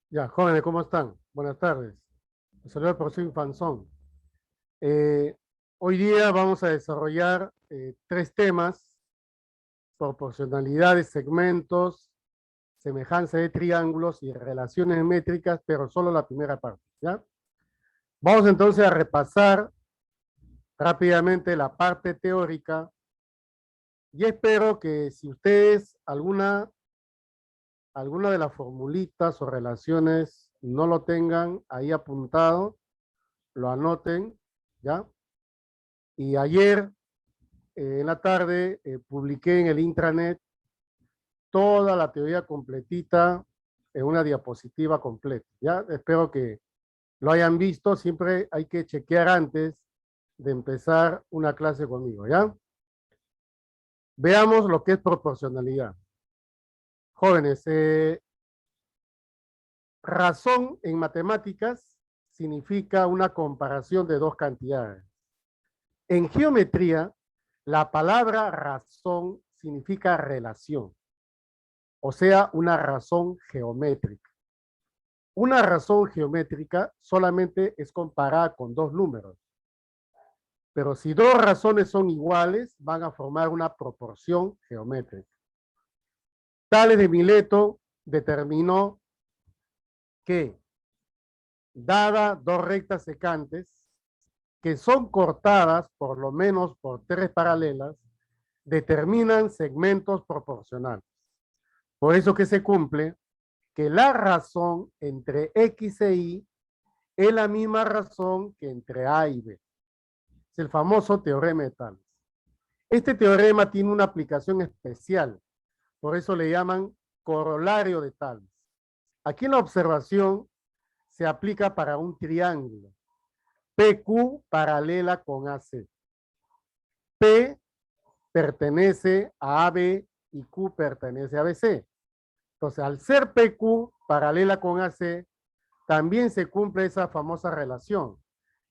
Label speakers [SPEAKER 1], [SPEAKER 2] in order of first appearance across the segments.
[SPEAKER 1] Ya, jóvenes, ¿cómo están? Buenas tardes. Les saluda el profesor Infanzón. Eh, Hoy día vamos a desarrollar tres temas: proporcionalidad de segmentos, semejanza de triángulos y relaciones métricas, pero solo la primera parte, ¿ya? Vamos entonces a repasar rápidamente la parte teórica y espero que si ustedes alguna de las formulitas o relaciones no lo tengan ahí apuntado, lo anoten, ¿ya? Y ayer en la tarde publiqué en el intranet toda la teoría completita en una diapositiva completa. Ya espero que lo hayan visto. Siempre hay que chequear antes de empezar una clase conmigo, ¿ya? Veamos lo que es proporcionalidad. Jóvenes, razón en matemáticas significa una comparación de dos cantidades. En geometría, la palabra razón significa relación, o sea, una razón geométrica. Una razón geométrica solamente es comparada con dos números, pero si dos razones son iguales, van a formar una proporción geométrica. Tales de Mileto determinó que, dada dos rectas secantes, que son cortadas por lo menos por tres paralelas, determinan segmentos proporcionales. Por eso que se cumple que la razón entre X e Y es la misma razón que entre A y B. Es el famoso teorema de Tales. Este teorema tiene una aplicación especial, por eso le llaman corolario de Tales. Aquí en la observación se aplica para un triángulo. PQ paralela con AC. P pertenece a AB y Q pertenece a BC. Entonces, al ser PQ paralela con AC, también se cumple esa famosa relación.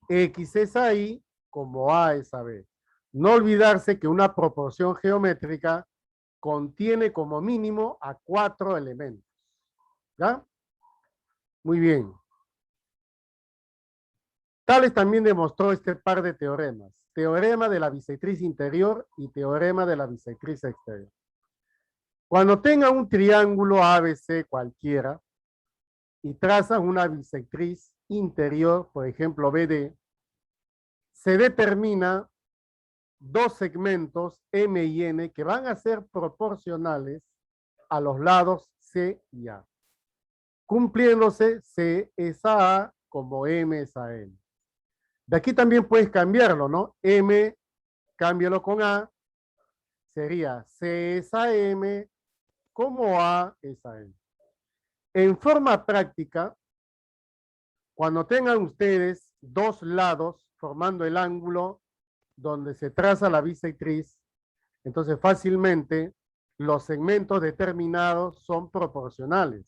[SPEAKER 1] X es a Y como A es a B. No olvidarse que una proporción geométrica contiene como mínimo a 4 elementos. ¿Ya? Muy bien. Tales también demostró este par de teoremas. Teorema de la bisectriz interior y teorema de la bisectriz exterior. Cuando tenga un triángulo ABC cualquiera y trazan una bisectriz interior, por ejemplo BD, se determina dos segmentos M y N que van a ser proporcionales a los lados C y A, cumpliéndose C es a A como M es a N. De aquí también puedes cambiarlo, ¿no? M, cámbialo con A, sería C es a M como A es a N. En forma práctica, cuando tengan ustedes dos lados formando el ángulo donde se traza la bisectriz, entonces fácilmente los segmentos determinados son proporcionales.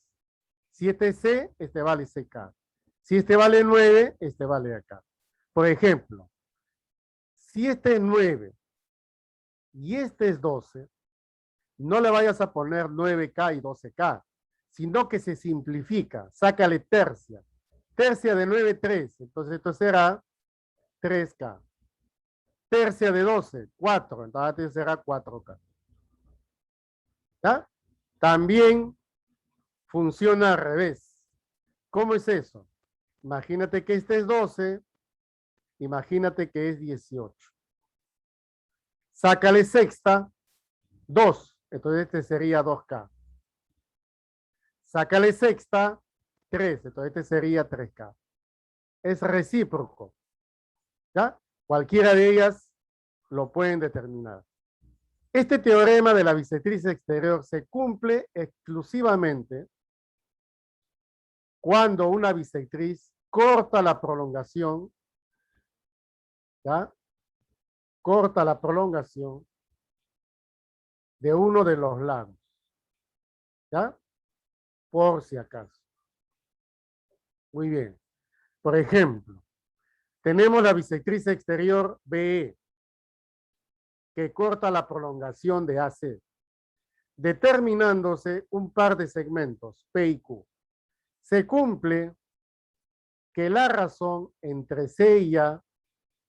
[SPEAKER 1] Si este es C, este vale CK. Si este vale 9, este vale acá. Por ejemplo, si este es 9 y este es 12, no le vayas a poner 9K y 12K, sino que se simplifica. Sácale tercia. Tercia de 9, 3. Entonces esto será 3K. Tercia de 12, 4. Entonces será 4K. ¿Ya? También funciona al revés. ¿Cómo es eso? Imagínate que este es 12, imagínate que es 18. Sácale sexta, 2. Entonces este sería 2K. Sácale sexta, 3. Entonces este sería 3K. Es recíproco. ¿Ya? Cualquiera de ellas lo pueden determinar. Este teorema de la bisectriz exterior se cumple exclusivamente cuando una bisectriz corta la prolongación, ¿ya? Corta la prolongación de uno de los lados, ¿ya? Por si acaso. Muy bien. Por ejemplo, tenemos la bisectriz exterior BE, que corta la prolongación de AC, determinándose un par de segmentos, P y Q. se cumple que la razón entre C y A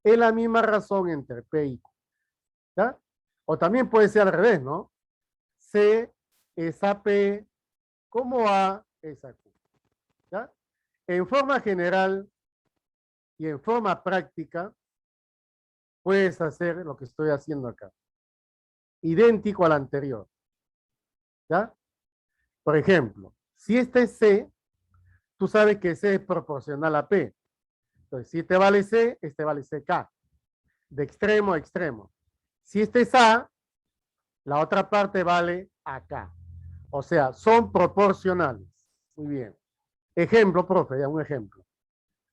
[SPEAKER 1] es la misma razón entre P y Q. ¿Ya? O también puede ser al revés, ¿no? C es a P como A es a Q. ¿Ya? En forma general y en forma práctica, puedes hacer lo que estoy haciendo acá. Idéntico al anterior. ¿Ya? Por ejemplo, si este es C, tú sabes que C es proporcional a P. Entonces, si este vale C, este vale CK. De extremo a extremo. Si este es A, la otra parte vale acá. O sea, son proporcionales. Muy bien. Ejemplo, profe, ya un ejemplo.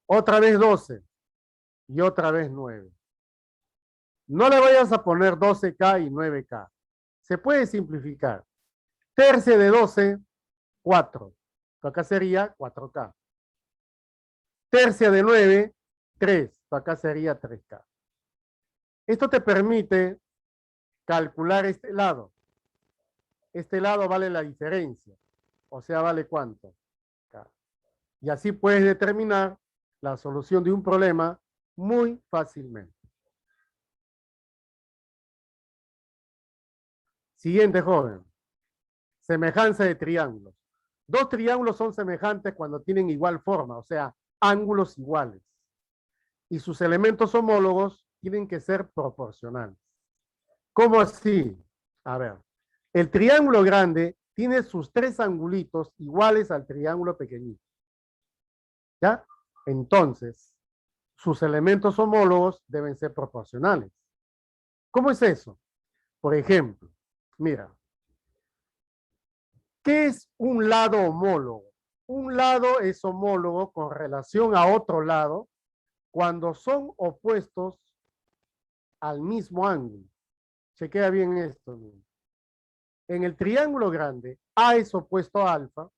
[SPEAKER 1] Otra vez 12 y otra vez 9. No le vayas a poner 12K y 9K. Se puede simplificar. Tercio de 12, 4. Acá sería 4K. Tercia de 9, 3. Acá sería 3K. Esto te permite calcular este lado. Este lado vale la diferencia. O sea, ¿vale cuánto? K. Y así puedes determinar la solución de un problema muy fácilmente. Siguiente, joven. Semejanza de triángulos. Dos triángulos son semejantes cuando tienen igual forma, o sea, ángulos iguales. Y sus elementos homólogos tienen que ser proporcionales. ¿Cómo así? A ver, el triángulo grande tiene sus tres angulitos iguales al triángulo pequeñito. ¿Ya? Entonces, sus elementos homólogos deben ser proporcionales. ¿Cómo es eso? Por ejemplo, mira, ¿qué es un lado homólogo? Un lado es homólogo con relación a otro lado cuando son opuestos al mismo ángulo. Chequea bien esto. En el triángulo grande, A es opuesto a alfa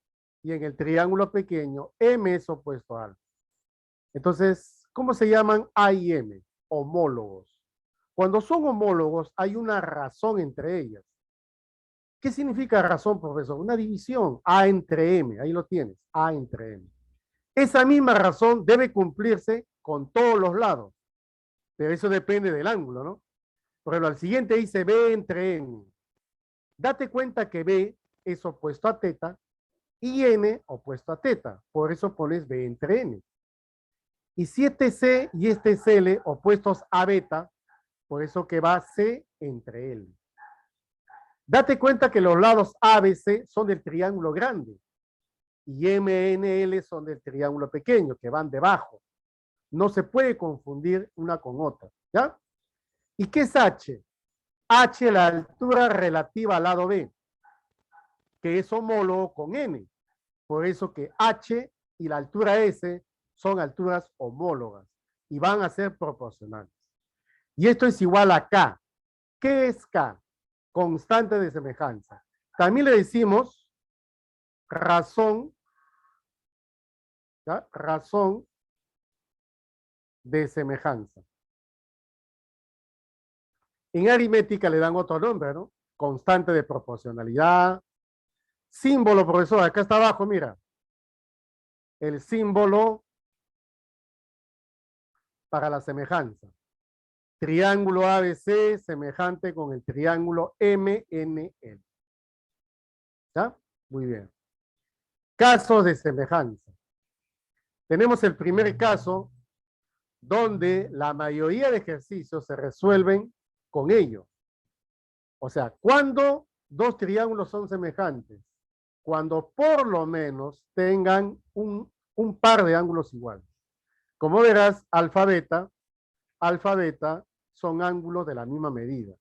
[SPEAKER 1] y en el triángulo pequeño, M es opuesto a alfa. Entonces, ¿cómo se llaman A y M? Homólogos. Cuando son homólogos, hay una razón entre ellas. ¿Qué significa razón, profesor? Una división, A entre M, ahí lo tienes, A entre M. Esa misma razón debe cumplirse con todos los lados, pero eso depende del ángulo, ¿no? Por ejemplo, al siguiente dice B entre N. Date cuenta que B es opuesto a teta y N opuesto a teta, por eso pones B entre N. Y si este C y este es L opuestos a beta, por eso que va C entre L. Date cuenta que los lados ABC son del triángulo grande y MNL son del triángulo pequeño, que van debajo. No se puede confundir una con otra, ¿ya? ¿Y qué es H? H, la altura relativa al lado B, que es homólogo con N. Por eso que H y la altura S son alturas homólogas y van a ser proporcionales. Y esto es igual a K. ¿Qué es K? Constante de semejanza. También le decimos razón, ¿ya? Razón de semejanza. En aritmética le dan otro nombre, ¿no? Constante de proporcionalidad. Símbolo, profesor, acá está abajo, mira. El símbolo para la semejanza. Triángulo ABC semejante con el triángulo MNL. ¿Ya? Muy bien. Casos de semejanza. Tenemos el primer caso donde la mayoría de ejercicios se resuelven con ello. O sea, cuando dos triángulos son semejantes, cuando por lo menos tengan un par de ángulos iguales. Como verás, alfa beta son ángulos de la misma medida.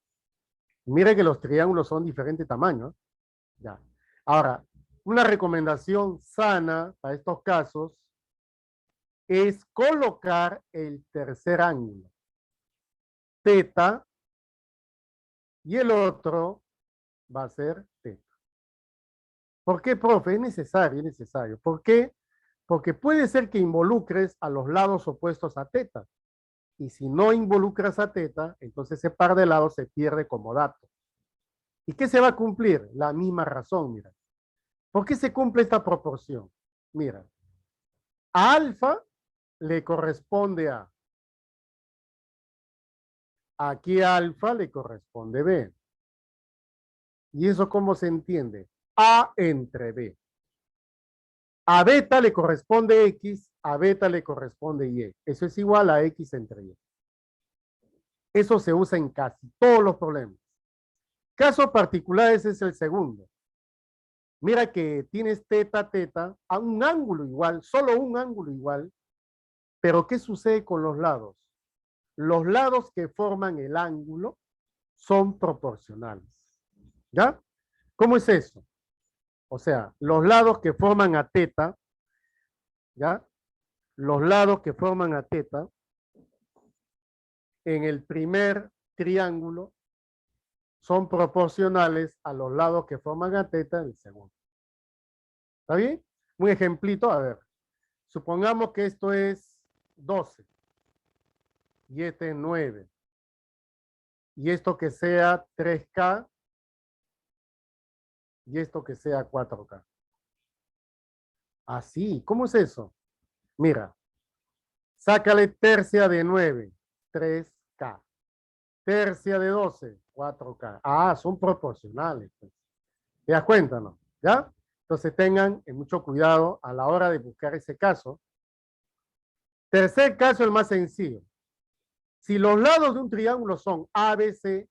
[SPEAKER 1] Mire que los triángulos son diferentes tamaños. Ya. Ahora, una recomendación sana para estos casos es colocar el tercer ángulo, teta, y el otro va a ser teta. ¿Por qué, profe? Es necesario, es necesario. ¿Por qué? Porque puede ser que involucres a los lados opuestos a teta. Y si no involucras a teta, entonces ese par de lados se pierde como dato. ¿Y qué se va a cumplir? La misma razón, mira. ¿Por qué se cumple esta proporción? Mira, A alfa le corresponde A. Aquí a alfa le corresponde B. ¿Y eso cómo se entiende? A entre B. A beta le corresponde X, a beta le corresponde Y. Eso es igual a X entre Y. Eso se usa en casi todos los problemas. Caso particular, ese es el segundo. Mira que tienes teta, teta, a un ángulo igual, solo un ángulo igual, pero ¿qué sucede con los lados? Los lados que forman el ángulo son proporcionales. ¿Ya? ¿Cómo es eso? O sea, los lados que forman a teta, ¿ya? Los lados que forman a teta en el primer triángulo son proporcionales a los lados que forman a teta en el segundo. ¿Está bien? Un ejemplito, a ver. Supongamos que esto es 12 y este es 9. Y esto que sea 3K y esto que sea 4K. Así, ¿cómo es eso? Mira, sácale tercia de 9, 3K. Tercia de 12, 4K. Ah, son proporcionales. Pues. ¿Te das cuenta, no? ¿Ya? Entonces tengan mucho cuidado a la hora de buscar ese caso. Tercer caso, el más sencillo. Si los lados de un triángulo son ABC,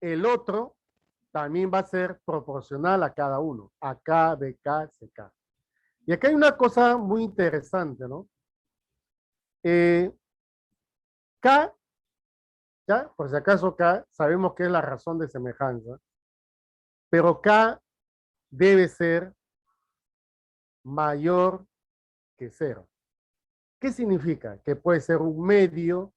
[SPEAKER 1] el otro también va a ser proporcional a cada uno. AK, BK, CK. Y acá hay una cosa muy interesante, ¿no? K, ¿ya? Por si acaso K, sabemos que es la razón de semejanza, pero K debe ser mayor que 0. ¿Qué significa? Que puede ser un medio,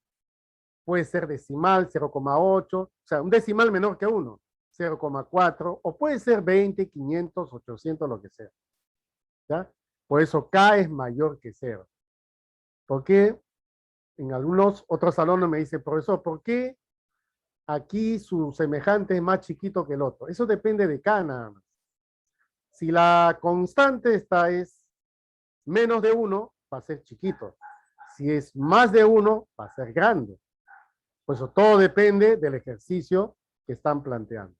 [SPEAKER 1] puede ser decimal, 0,8, o sea, un decimal menor que 1, 0,4, o puede ser 20, 500, 800, lo que sea. ¿Ya? Por eso K es mayor que 0. Porque en algunos otros alumnos me dicen, profesor, ¿por qué aquí su semejante es más chiquito que el otro? Eso depende de K nada más. Si la constante esta es menos de 1, va a ser chiquito. Si es más de 1, va a ser grande. Pues eso todo depende del ejercicio que están planteando.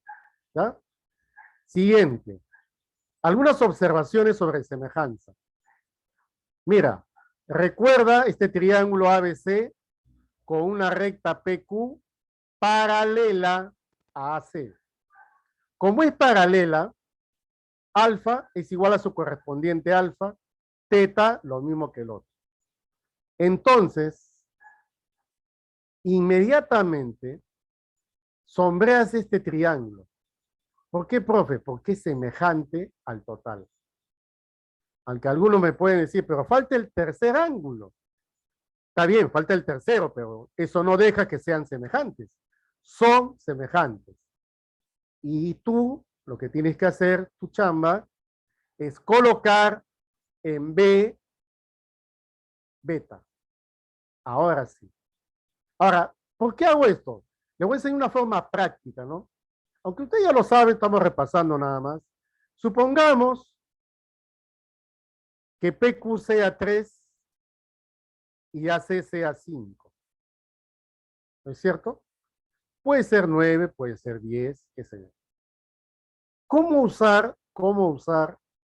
[SPEAKER 1] ¿Ya? Siguiente. Algunas observaciones sobre semejanza. Mira, recuerda este triángulo ABC con una recta PQ paralela a AC. Como es paralela, alfa es igual a su correspondiente alfa, teta lo mismo que el otro. Entonces, inmediatamente sombreas este triángulo. ¿Por qué, profe? Porque es semejante al total. Aunque algunos me pueden decir, pero falta el tercer ángulo. Está bien, falta el tercero, pero eso no deja que sean semejantes. Son semejantes. Y tú, lo que tienes que hacer, tu chamba, es colocar en B beta. Ahora sí. Ahora, ¿por qué hago esto? Le voy a enseñar una forma práctica, ¿no? Aunque usted ya lo sabe, estamos repasando nada más. Supongamos que PQ sea 3 y AC sea 5. ¿No es cierto? Puede ser 9, puede ser 10, qué sé yo. ¿Cómo usar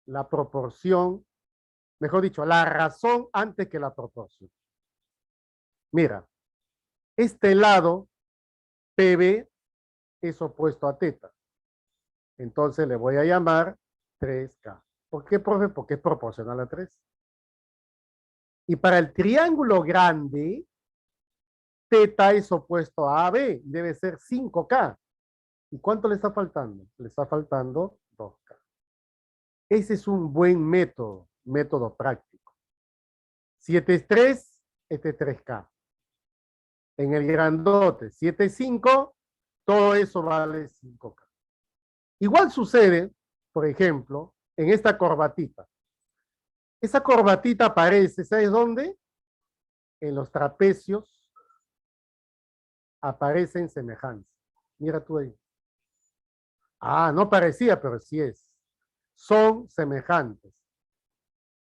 [SPEAKER 1] la proporción, mejor dicho, la razón antes que la proporción? Mira, este lado, PB, es opuesto a teta. Entonces le voy a llamar 3K. ¿Por qué, profe? Porque es proporcional a 3. Y para el triángulo grande, teta es opuesto a AB, debe ser 5K. ¿Y cuánto le está faltando? Le está faltando 2K. Ese es un buen método práctico. Si este es 3, este es 3K. En el grandote, 7 es 5, todo eso vale 5K. Igual sucede, por ejemplo, en esta corbatita. Esa corbatita aparece, ¿sabes dónde? En los trapecios aparecen semejanza. Mira tú ahí. Ah, no parecía, pero sí es. Son semejantes.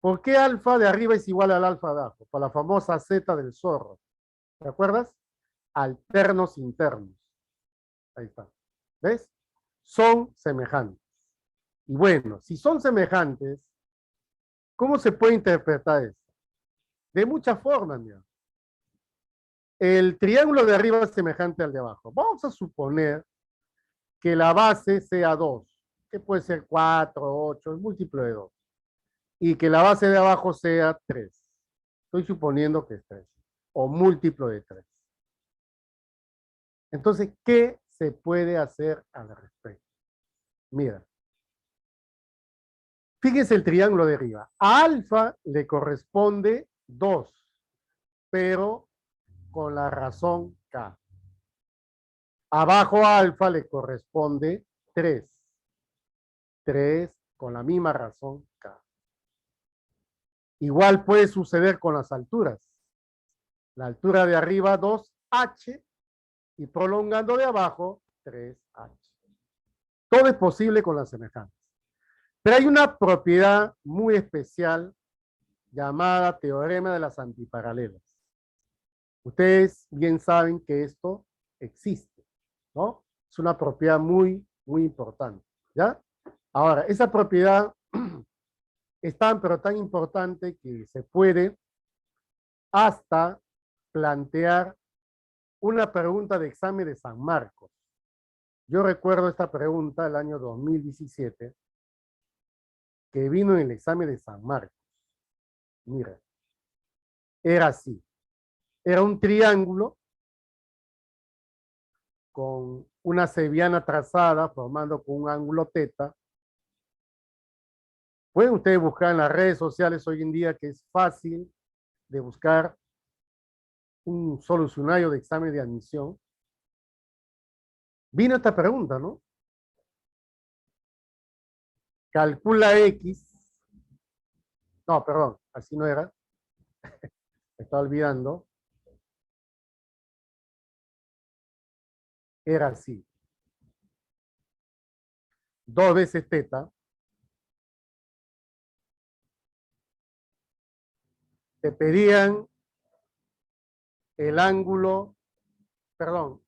[SPEAKER 1] ¿Por qué alfa de arriba es igual al alfa de abajo? Por la famosa Z del zorro. ¿Te acuerdas? Alternos internos. Ahí está. ¿Ves? Son semejantes. Y bueno, si son semejantes, ¿cómo se puede interpretar esto? De muchas formas, mira. El triángulo de arriba es semejante al de abajo. Vamos a suponer que la base sea 2, que puede ser 4, 8, es múltiplo de 2. Y que la base de abajo sea 3. Estoy suponiendo que es 3. O múltiplo de 3. Entonces, ¿qué se puede hacer al respecto? Mira. Fíjense el triángulo de arriba. A alfa le corresponde 2, pero con la razón K. Abajo a alfa le corresponde 3. 3 con la misma razón K. Igual puede suceder con las alturas. La altura de arriba 2H y prolongando de abajo 3H. Todo es posible con las semejanzas. Pero hay una propiedad muy especial llamada teorema de las antiparalelas. Ustedes bien saben que esto existe, ¿no? Es una propiedad muy, muy importante, ¿ya? Ahora, esa propiedad es tan, pero tan importante que se puede hasta plantear una pregunta de examen de San Marcos. Yo recuerdo esta pregunta el año 2017, que vino en el examen de San Marcos. Mira, era así. Era un triángulo con una cebiana trazada formando con un ángulo teta. Pueden ustedes buscar en las redes sociales hoy en día que es fácil de buscar un solucionario de examen de admisión. Vino esta pregunta, ¿no? Calcula X. No, perdón, así no era. Me estaba olvidando. Era así. 2 veces teta. Te pedían el ángulo, perdón,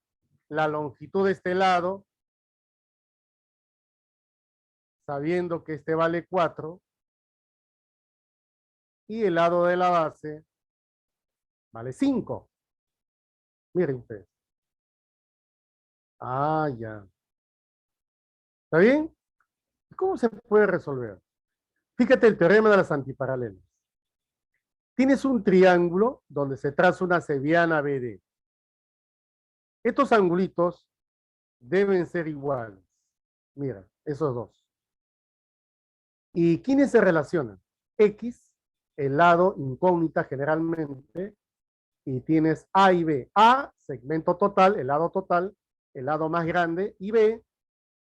[SPEAKER 1] la longitud de este lado, sabiendo que este vale 4, y el lado de la base vale 5. Miren ustedes. Ah, ya. ¿Está bien? ¿Cómo se puede resolver? Fíjate el teorema de las antiparalelas. Tienes un triángulo donde se traza una cebiana BD. Estos angulitos deben ser iguales. Mira, esos dos. ¿Y quiénes se relacionan? X, el lado incógnita generalmente, y tienes A y B. A, segmento total, el lado más grande, y B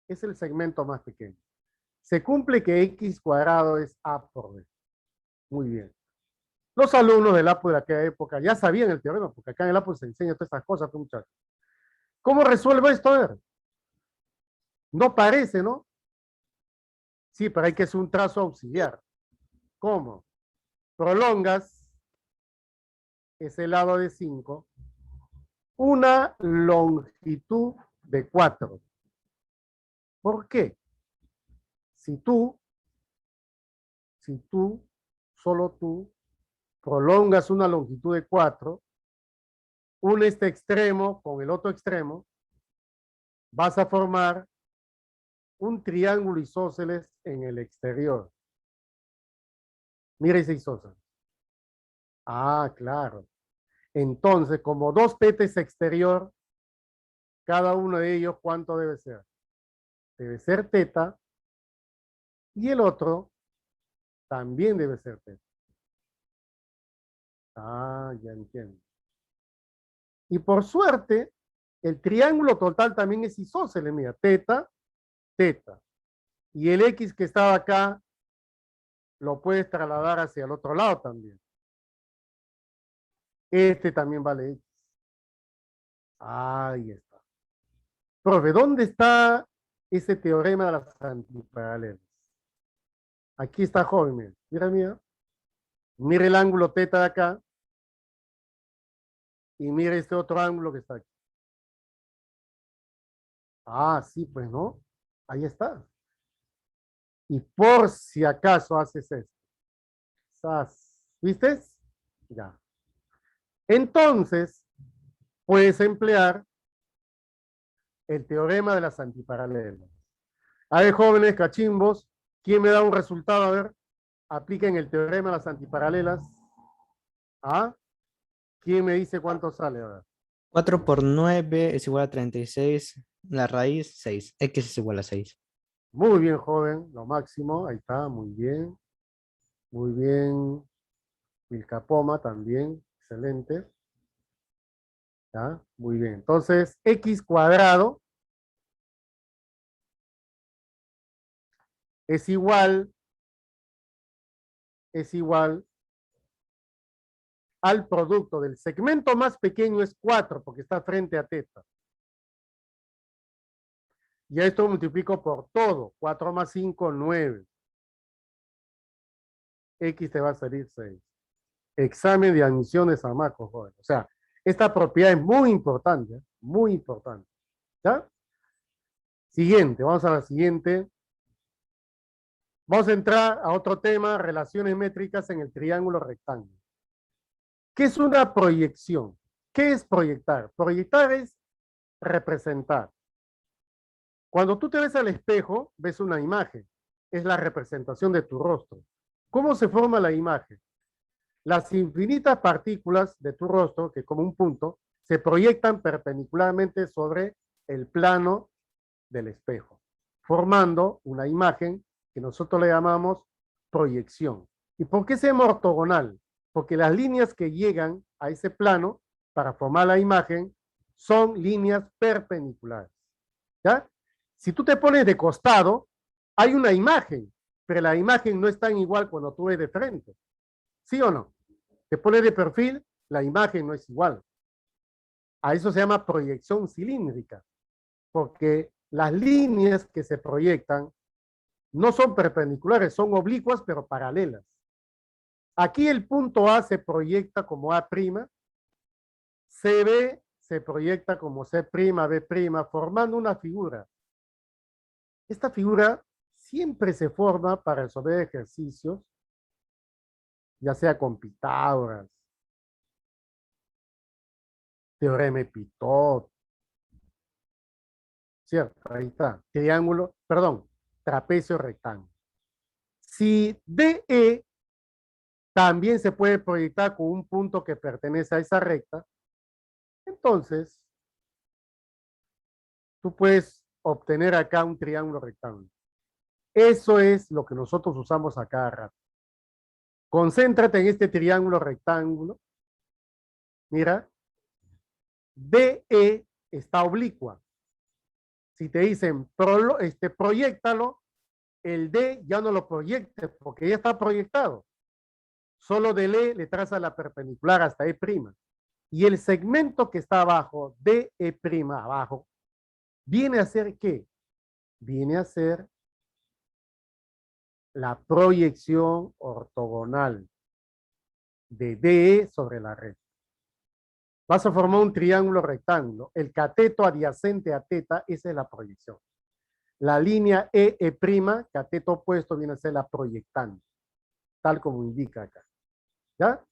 [SPEAKER 1] es el segmento más pequeño. Se cumple que X cuadrado es A por B. Muy bien. Los alumnos del APU de aquella época ya sabían el teorema, porque acá en el APU se enseña todas estas cosas, pues, muchachos. ¿Cómo resuelvo esto? A ver. No parece, ¿no? Sí, pero hay que hacer un trazo auxiliar. ¿Cómo? Prolongas ese lado de 5, una longitud de 4. ¿Por qué? Si tú, solo tú, prolongas una longitud de 4, une este extremo con el otro extremo, vas a formar un triángulo isósceles en el exterior. Mira ese isósceles. Ah, claro. Entonces, como 2 tetas exterior, cada uno de ellos, ¿cuánto debe ser? Debe ser teta, y el otro también debe ser teta. Ah, ya entiendo. Y por suerte, el triángulo total también es isósceles, mira, teta, teta. Y el X que estaba acá, lo puedes trasladar hacia el otro lado también. Este también vale X. Ahí está. Profe, ¿dónde está ese teorema de las antiparalelas? Aquí está, joven, mira, mira. Mire el ángulo teta de acá y mire este otro ángulo que está aquí. Ah, sí, pues no. Ahí está. Y por si acaso haces esto. ¿Viste? Ya. Entonces, puedes emplear el teorema de las antiparalelas. A ver, jóvenes cachimbos, ¿quién me da un resultado? A ver, apliquen el teorema de las antiparalelas. ¿Ah? ¿Quién me dice cuánto sale? A ver.
[SPEAKER 2] 4 por 9 es igual a 36. La raíz 6. X es igual a 6.
[SPEAKER 1] Muy bien, joven, lo máximo. Ahí está, muy bien. Muy bien. Vilcapoma también, excelente. ¿Ya? Muy bien. Entonces, x cuadrado es igual al producto del segmento más pequeño es 4 porque está frente a teta. Y esto multiplico por todo. 4 más 5, 9. X te va a salir 6. Examen de admisión de San Marcos, joven. O sea, esta propiedad es muy importante, ¿eh? Muy importante. ¿Ya? Siguiente, vamos a la siguiente. Vamos a entrar a otro tema, relaciones métricas en el triángulo rectángulo. ¿Qué es una proyección? ¿Qué es proyectar? Proyectar es representar. Cuando tú te ves al espejo, ves una imagen. Es la representación de tu rostro. ¿Cómo se forma la imagen? Las infinitas partículas de tu rostro, que como un punto, se proyectan perpendicularmente sobre el plano del espejo, formando una imagen que nosotros le llamamos proyección. ¿Y por qué se llama ortogonal? Porque las líneas que llegan a ese plano para formar la imagen son líneas perpendiculares. ¿Ya? Si tú te pones de costado, hay una imagen, pero la imagen no es tan igual cuando tú ves de frente. ¿Sí o no? Te pones de perfil, la imagen no es igual. A eso se llama proyección cilíndrica, porque las líneas que se proyectan no son perpendiculares, son oblicuas pero paralelas. Aquí el punto A se proyecta como A', CB se proyecta como C', B', formando una figura. Esta figura siempre se forma para resolver ejercicios, ya sea con Pitágoras, teorema de Pitot, ¿cierto? Ahí está, triángulo, perdón, trapecio rectángulo. Si DE también se puede proyectar con un punto que pertenece a esa recta, entonces tú puedes obtener acá un triángulo rectángulo. Eso es lo que nosotros usamos a cada rato. Concéntrate en este triángulo rectángulo. Mira, DE está oblicua. Si te dicen, proyéctalo, el D ya no lo proyectes porque ya está proyectado. Solo del E le traza la perpendicular hasta E'. Y el segmento que está abajo, DE' abajo, viene a ser ¿qué? Viene a ser la proyección ortogonal de DE sobre la recta. Vas a formar un triángulo rectángulo. El cateto adyacente a teta, esa es la proyección. La línea EE', cateto opuesto, viene a ser la proyectante, tal como indica acá. ¿Ya?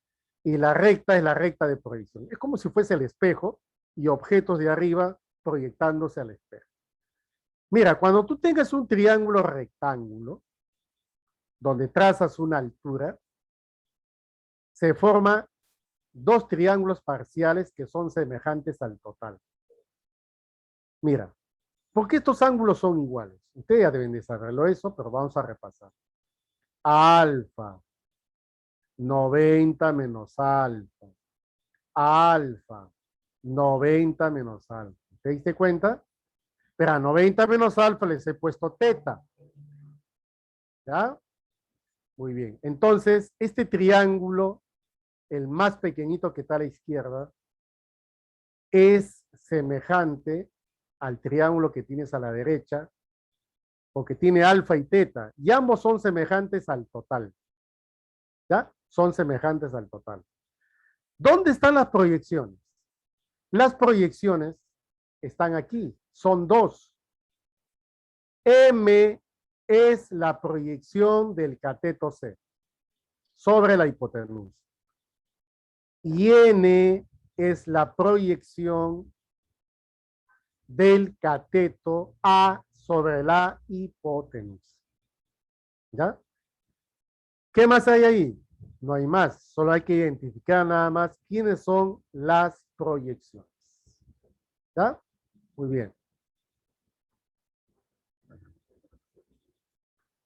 [SPEAKER 1] Y la recta es la recta de proyección. Es como si fuese el espejo y objetos de arriba proyectándose al espejo. Mira, cuando tú tengas un triángulo rectángulo, donde trazas una altura, se forman dos triángulos parciales que son semejantes al total. Mira, ¿por qué estos ángulos son iguales? Ustedes ya deben de saberlo eso, pero vamos a repasar. Alfa, 90 menos alfa. Alfa, 90 menos alfa. ¿Te diste cuenta? Pero a 90 menos alfa les he puesto teta. ¿Ya? Muy bien. Entonces, este triángulo, el más pequeñito que está a la izquierda, es semejante al triángulo que tienes a la derecha, porque tiene alfa y teta, y ambos son semejantes al total. ¿Ya? son semejantes al total. ¿Dónde están las proyecciones? Las proyecciones están aquí, son dos. M es la proyección del cateto C sobre la hipotenusa. Y N es la proyección del cateto A sobre la hipotenusa. ¿Ya? ¿Qué más hay ahí? No hay más, solo hay que identificar nada más quiénes son las proyecciones. ¿Ya? Muy bien.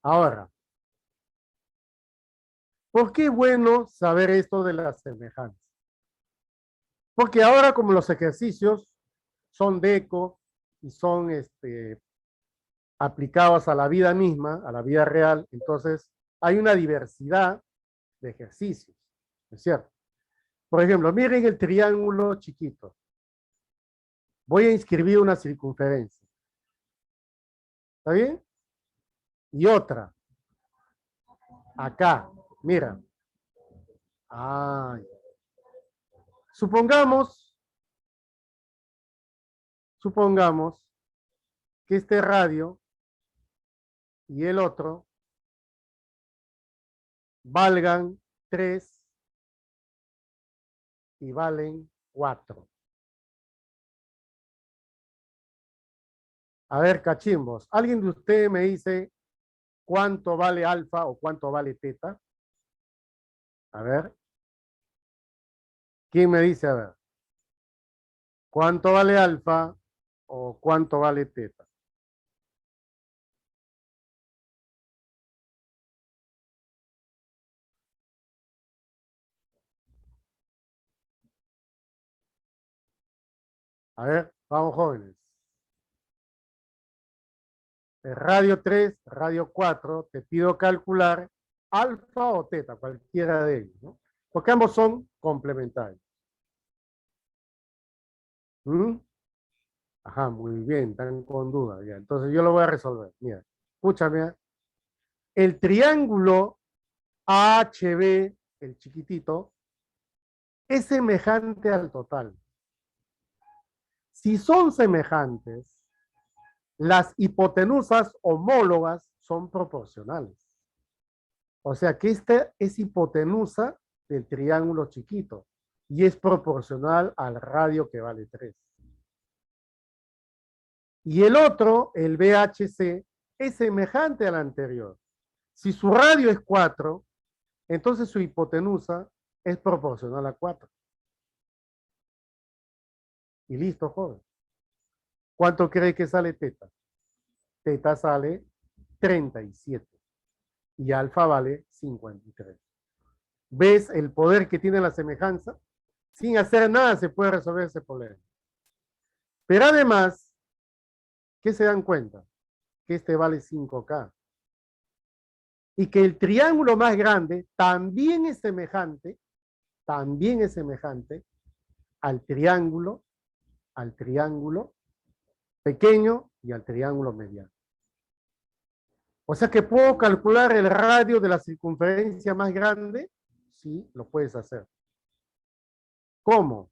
[SPEAKER 1] Ahora, ¿por qué es bueno saber esto de las semejanzas? Porque ahora como los ejercicios son de eco y son aplicados a la vida misma, a la vida real, entonces hay una diversidad de ejercicios, ¿es cierto? Por ejemplo, miren el triángulo chiquito. Voy a inscribir una circunferencia. ¿Está bien? Y otra. Acá, mira. Ay. Supongamos que este radio y el otro valgan 3 y valen 4. A ver, cachimbos, ¿alguien de ustedes me dice cuánto vale alfa o cuánto vale teta? A ver. ¿Quién me dice? A ver. ¿Cuánto vale alfa o cuánto vale teta? A ver, vamos jóvenes. Radio 3, radio 4, te pido calcular alfa o teta, cualquiera de ellos, ¿no? Porque ambos son complementarios. ¿Mm? Ajá, muy bien, están con duda. Ya. Entonces yo lo voy a resolver. Mira, escúchame. El triángulo AHB, el chiquitito, es semejante al total. Si son semejantes, las hipotenusas homólogas son proporcionales. O sea que esta es hipotenusa del triángulo chiquito y es proporcional al radio que vale 3. Y el otro, el BHC, es semejante al anterior. Si su radio es 4, entonces su hipotenusa es proporcional a 4. Y listo, joven. ¿Cuánto cree que sale teta? Teta sale 37 y alfa vale 53. ¿Ves el poder que tiene la semejanza? Sin hacer nada se puede resolver ese problema. Pero además, ¿qué se dan cuenta? Que este vale 5K. Y que el triángulo más grande también es semejante al triángulo pequeño y al triángulo mediano. O sea que puedo calcular el radio de la circunferencia más grande. Sí, lo puedes hacer. ¿Cómo?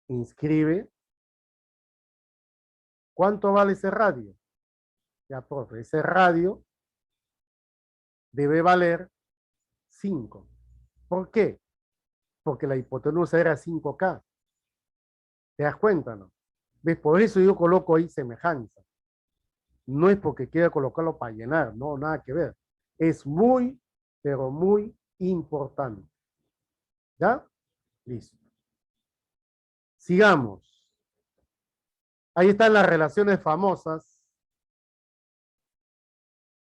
[SPEAKER 1] Inscribe. ¿Cuánto vale ese radio? Ya, profe, ese radio debe valer 5. ¿Por qué? Porque la hipotenusa era 5K. ¿Te das cuenta, no? ¿Ves? Por eso yo coloco ahí semejanza. No es porque quiera colocarlo para llenar, no, nada que ver. Es muy, pero muy importante. ¿Ya? Listo. Sigamos. Ahí están las relaciones famosas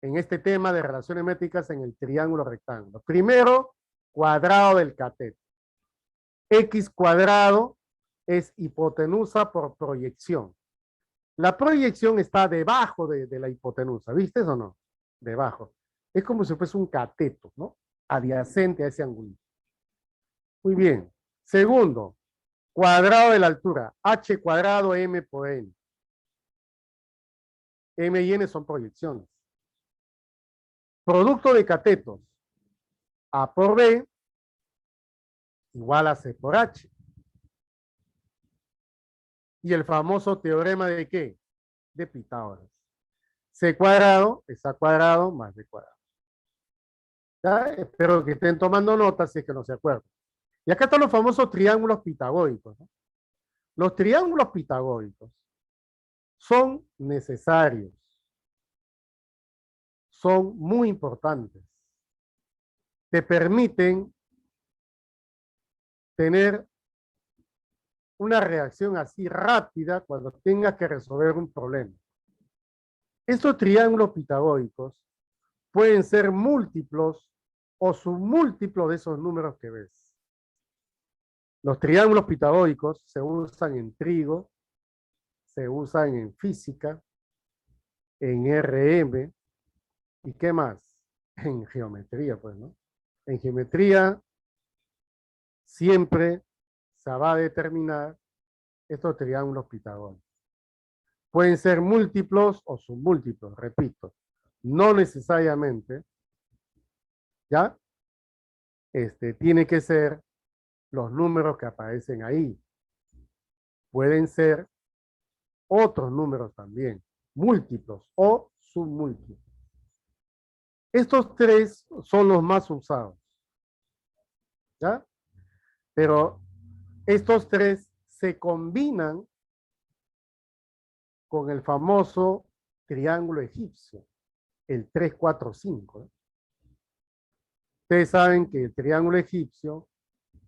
[SPEAKER 1] en este tema de relaciones métricas en el triángulo rectángulo. Primero, cuadrado del cateto. X cuadrado es hipotenusa por proyección. La proyección está debajo de la hipotenusa, ¿viste o no? Debajo. Es como si fuese un cateto, ¿no? Adyacente a ese ángulo. Muy bien. Segundo, cuadrado de la altura. H cuadrado M por N. M y N son proyecciones. Producto de catetos. A por B igual a C por H. Y el famoso teorema de ¿qué? De Pitágoras. C cuadrado es A cuadrado más B cuadrado. ¿Ya? Espero que estén tomando notas si es que no se acuerdan. Y acá están los famosos triángulos pitagóricos, ¿no? Los triángulos pitagóricos son necesarios, son muy importantes. Te permiten tener una reacción así rápida cuando tengas que resolver un problema. Estos triángulos pitagóricos pueden ser múltiplos o submúltiplos de esos números que ves. Los triángulos pitagóricos se usan en trigo, se usan en física, en RM, ¿y qué más? En geometría, pues, ¿no? En geometría siempre se va a determinar estos triángulos pitagóricos. Pueden ser múltiplos o submúltiplos, repito. No necesariamente, ¿ya? Tiene que ser los números que aparecen ahí. Pueden ser otros números también, múltiplos o submúltiplos. Estos tres son los más usados, ¿ya? Pero estos tres se combinan con el famoso triángulo egipcio, el 3, 4, 5. Ustedes saben que el triángulo egipcio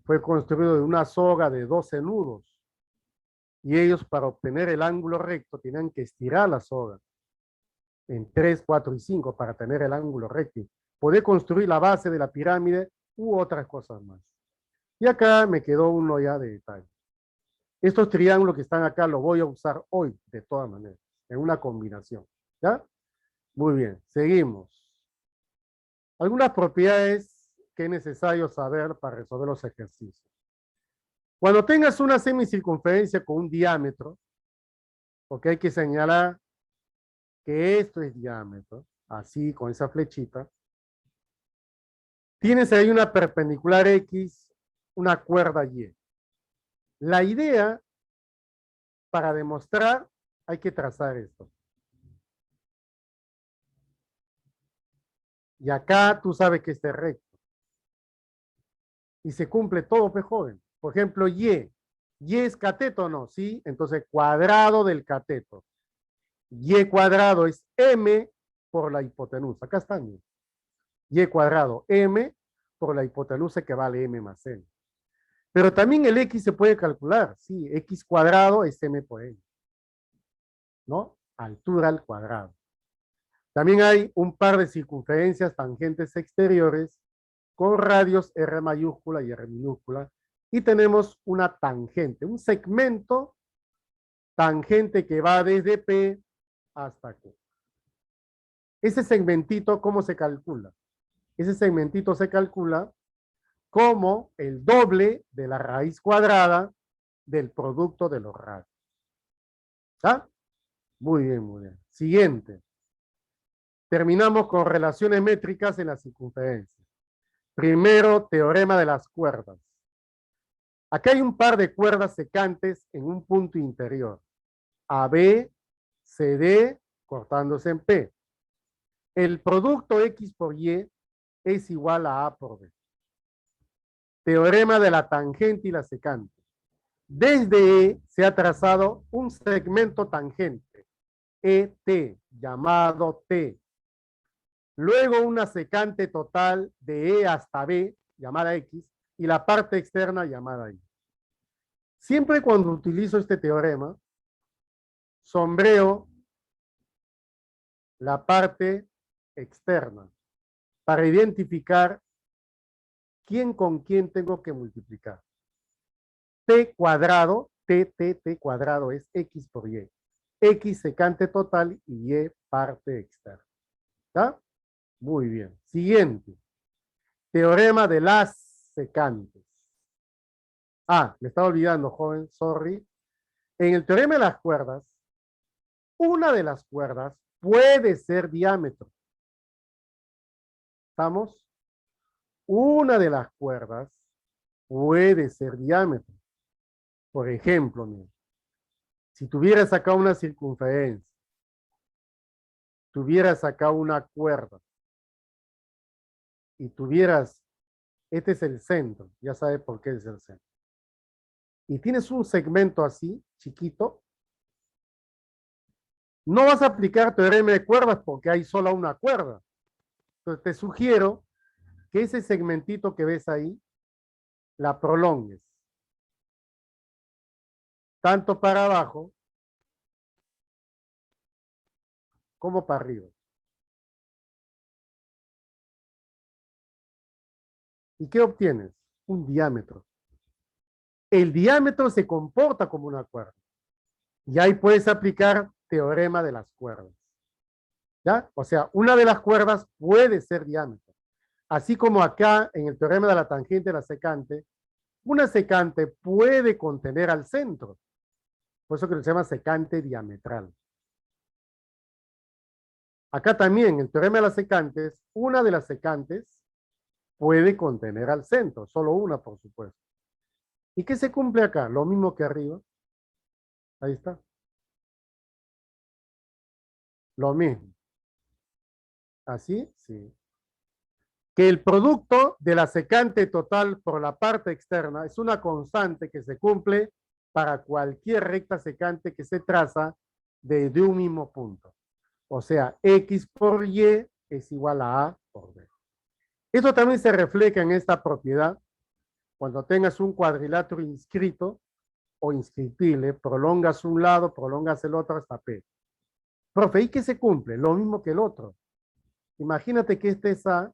[SPEAKER 1] fue construido de una soga de 12 nudos y ellos para obtener el ángulo recto tenían que estirar la soga en 3, 4 y 5 para tener el ángulo recto. Poder construir la base de la pirámide u otras cosas más. Y acá me quedó uno ya de detalle. Estos triángulos que están acá los voy a usar hoy de todas maneras, en una combinación. ¿Ya? Muy bien, seguimos. Algunas propiedades que es necesario saber para resolver los ejercicios. Cuando tengas una semicircunferencia con un diámetro, porque hay que señalar que esto es diámetro, así con esa flechita, tienes ahí una perpendicular X, una cuerda Y. La idea para demostrar hay que trazar esto. Y acá tú sabes que este es recto. Y se cumple todo, pues, joven. Por ejemplo, Y. ¿Y es cateto o no? Sí. Entonces, cuadrado del cateto. Y cuadrado es M por la hipotenusa. Acá está. Y cuadrado, M por la hipotenusa que vale M más N. Pero también el X se puede calcular. Sí, X cuadrado es M por N. ¿No? Altura al cuadrado. También hay un par de circunferencias tangentes exteriores con radios R mayúscula y R minúscula. Y tenemos una tangente, un segmento tangente que va desde P hasta Q. Ese segmentito, ¿cómo se calcula? Ese segmentito se calcula como el doble de la raíz cuadrada del producto de los radios. ¿Ah? Muy bien, muy bien. Siguiente. Terminamos con relaciones métricas en la circunferencia. Primero, teorema de las cuerdas. Acá hay un par de cuerdas secantes en un punto interior. AB, CD, cortándose en P. El producto X por Y es igual a A por B. Teorema de la tangente y la secante. Desde E se ha trazado un segmento tangente, ET, llamado T. Luego una secante total de E hasta B, llamada X, y la parte externa llamada Y. Siempre cuando utilizo este teorema, sombreo la parte externa para identificar quién con quién tengo que multiplicar. T cuadrado, T cuadrado es X por Y. X secante total y Y parte externa. ¿Está? Muy bien. Siguiente. Teorema de las secantes. Ah, me estaba olvidando, joven, sorry. En el teorema de las cuerdas, una de las cuerdas puede ser diámetro. ¿Estamos? una de las cuerdas puede ser diámetro. Por ejemplo, mira, si tuvieras acá una circunferencia, tuvieras acá una cuerda y tuvieras, este es el centro, ya sabes por qué es el centro. Y tienes un segmento así, chiquito, no vas a aplicar teorema de cuerdas porque hay solo una cuerda. Entonces te sugiero que ese segmentito que ves ahí, la prolongues. Tanto para abajo como para arriba. ¿Y qué obtienes? Un diámetro. El diámetro se comporta como una cuerda. Y ahí puedes aplicar teorema de las cuerdas. ¿Ya? O sea, una de las cuerdas puede ser diámetro. Así como acá en el teorema de la tangente de la secante, una secante puede contener al centro. Por eso que se llama secante diametral. Acá también, el teorema de las secantes, una de las secantes puede contener al centro, solo una, por supuesto. ¿Y qué se cumple acá? Lo mismo que arriba. Ahí está. Lo mismo. Así, sí. Que el producto de la secante total por la parte externa es una constante que se cumple para cualquier recta secante que se traza desde un mismo punto. O sea, X por Y es igual a A por B. Esto también se refleja en esta propiedad. Cuando tengas un cuadrilátero inscrito o inscriptible, prolongas un lado, prolongas el otro hasta P. Profe, ¿y qué se cumple? Lo mismo que el otro. Imagínate que este es A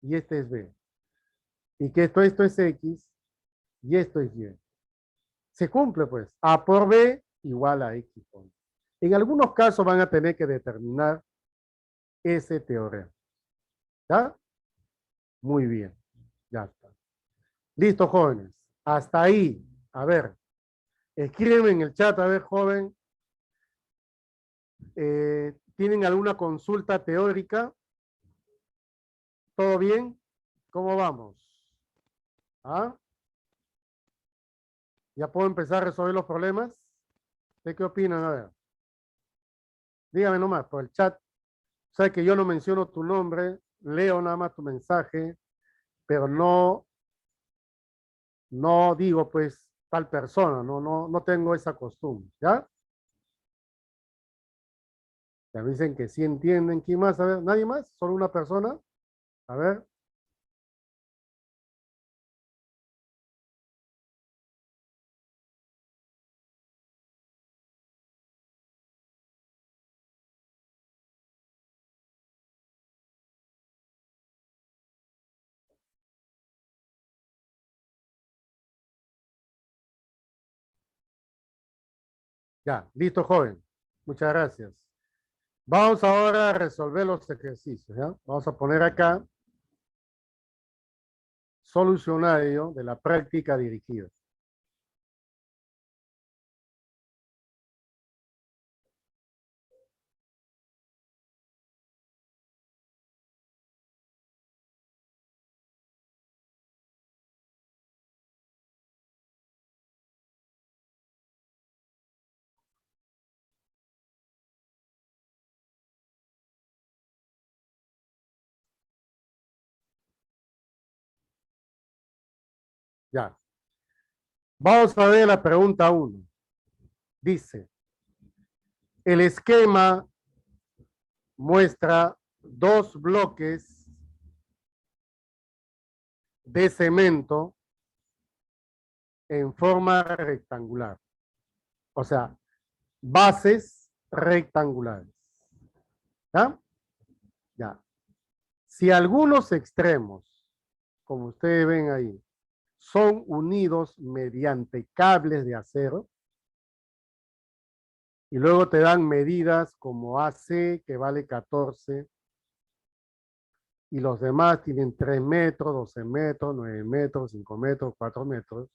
[SPEAKER 1] y este es B. Y que esto es X y esto es Y. Se cumple pues. A por B igual a X por Y. En algunos casos van a tener que determinar ese teorema. ¿Ya? Muy bien. Ya está. Listo, jóvenes. Hasta ahí. A ver. Escríbeme en el chat, a ver, joven. ¿Tienen alguna consulta teórica? ¿Todo bien? ¿Cómo vamos? ¿Ah? ¿Ya puedo empezar a resolver los problemas? ¿De qué opinan? A ver. Dígame nomás por el chat. Sabes que yo no menciono tu nombre, leo nada más tu mensaje, pero no digo pues tal persona, no tengo esa costumbre, ¿ya? Ya me dicen que sí entienden. ¿Quién más? A ver, ¿nadie más? ¿Solo una persona? A ver. Ya, listo, joven. Muchas gracias. Vamos ahora a resolver los ejercicios, ¿ya? Vamos a poner acá solucionario de la práctica dirigida. Ya. Vamos a ver la pregunta 1. Dice, el esquema muestra dos bloques de cemento en forma rectangular. O sea, bases rectangulares. ¿Ya? Ya. Si algunos extremos, como ustedes ven ahí, son unidos mediante cables de acero, y luego te dan medidas como AC, que vale 14, y los demás tienen 3 metros, 12 metros, 9 metros, 5 metros, 4 metros.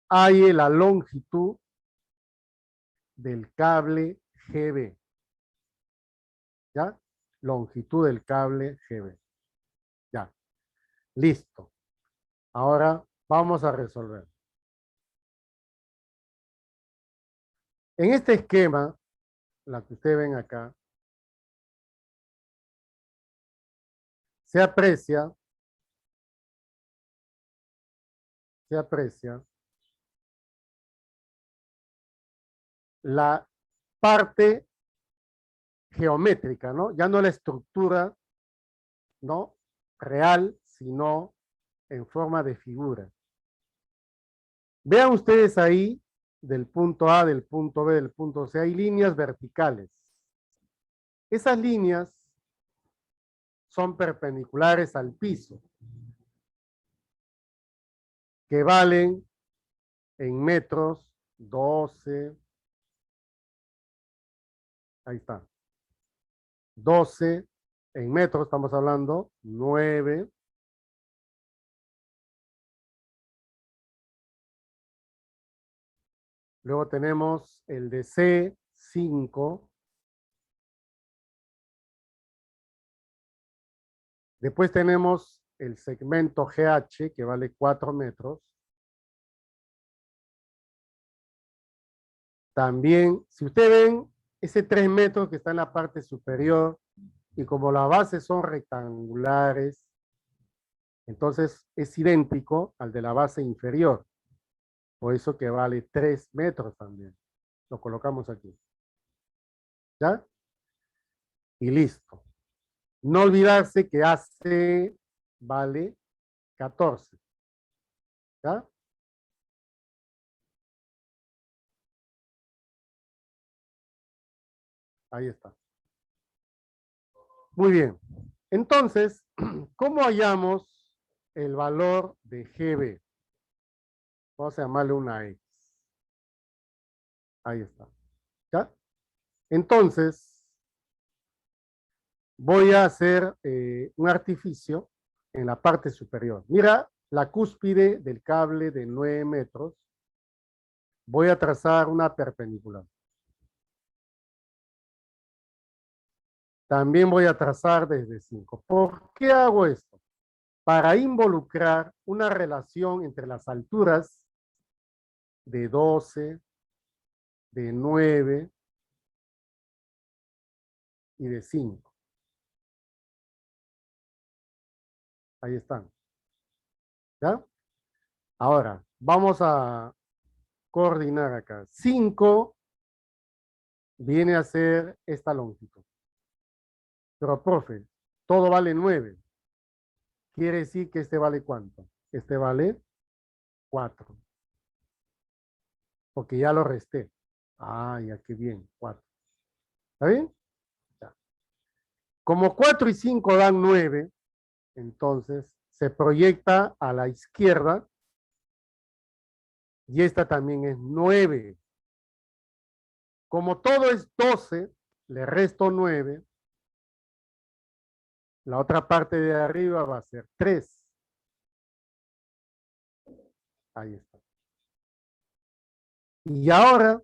[SPEAKER 1] Hay la longitud del cable GB. ¿Ya? longitud del cable GB. Ya, listo. Ahora vamos a resolver. En este esquema, la que ustedes ven acá, se aprecia la parte geométrica, ¿no? Ya no la estructura, ¿no? Real, sino en forma de figura. Vean ustedes ahí, del punto A, del punto B, del punto C, hay líneas verticales. Esas líneas son perpendiculares al piso, que valen en metros 12, ahí está, 12 en metros, estamos hablando, 9, luego tenemos el de C, 5, después tenemos el segmento GH, que vale 4 metros. También, si ustedes ven ese 3 metros que está en la parte superior, y como las bases son rectangulares, entonces es idéntico al de la base inferior. Por eso que vale 3 metros también. Lo colocamos aquí. ¿Ya? Y listo. No olvidarse que AC vale 14. ¿Ya? Ahí está. Muy bien. Entonces, ¿cómo hallamos el valor de GB? Vamos a llamarle una X. Ahí está. ¿Ya? Entonces, voy a hacer un artificio en la parte superior. Mira la cúspide del cable de 9 metros. Voy a trazar una perpendicular. También voy a trazar desde 5. ¿Por qué hago esto? Para involucrar una relación entre las alturas de 12, de 9 y de 5. Ahí están. ¿Ya? Ahora, vamos a coordinar acá. 5 viene a ser esta longitud. Pero, profe, todo vale 9. Quiere decir que este vale ¿cuánto? Este vale 4. Porque ya lo resté. Ah, ya, qué bien, 4. ¿Está bien? Ya. Como 4 y 5 dan 9, entonces se proyecta a la izquierda y esta también es 9. Como todo es 12, le resto 9. La otra parte de arriba va a ser 3. Ahí está. Y ahora,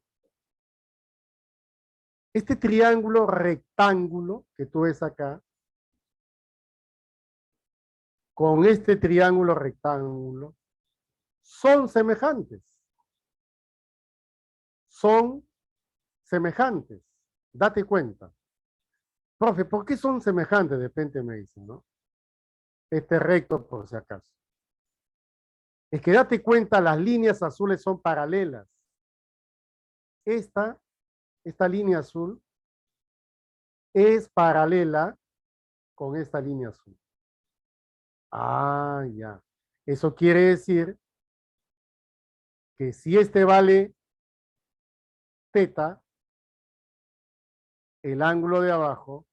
[SPEAKER 1] este triángulo rectángulo que tú ves acá, con este triángulo rectángulo, son semejantes. Son semejantes. Date cuenta. Profe, ¿por qué son semejantes? De repente me dicen, ¿no? Este recto, por si acaso. Es que date cuenta, las líneas azules son paralelas. Esta línea azul es paralela con esta línea azul. Ah, ya. Eso quiere decir que si este vale teta, el ángulo de abajo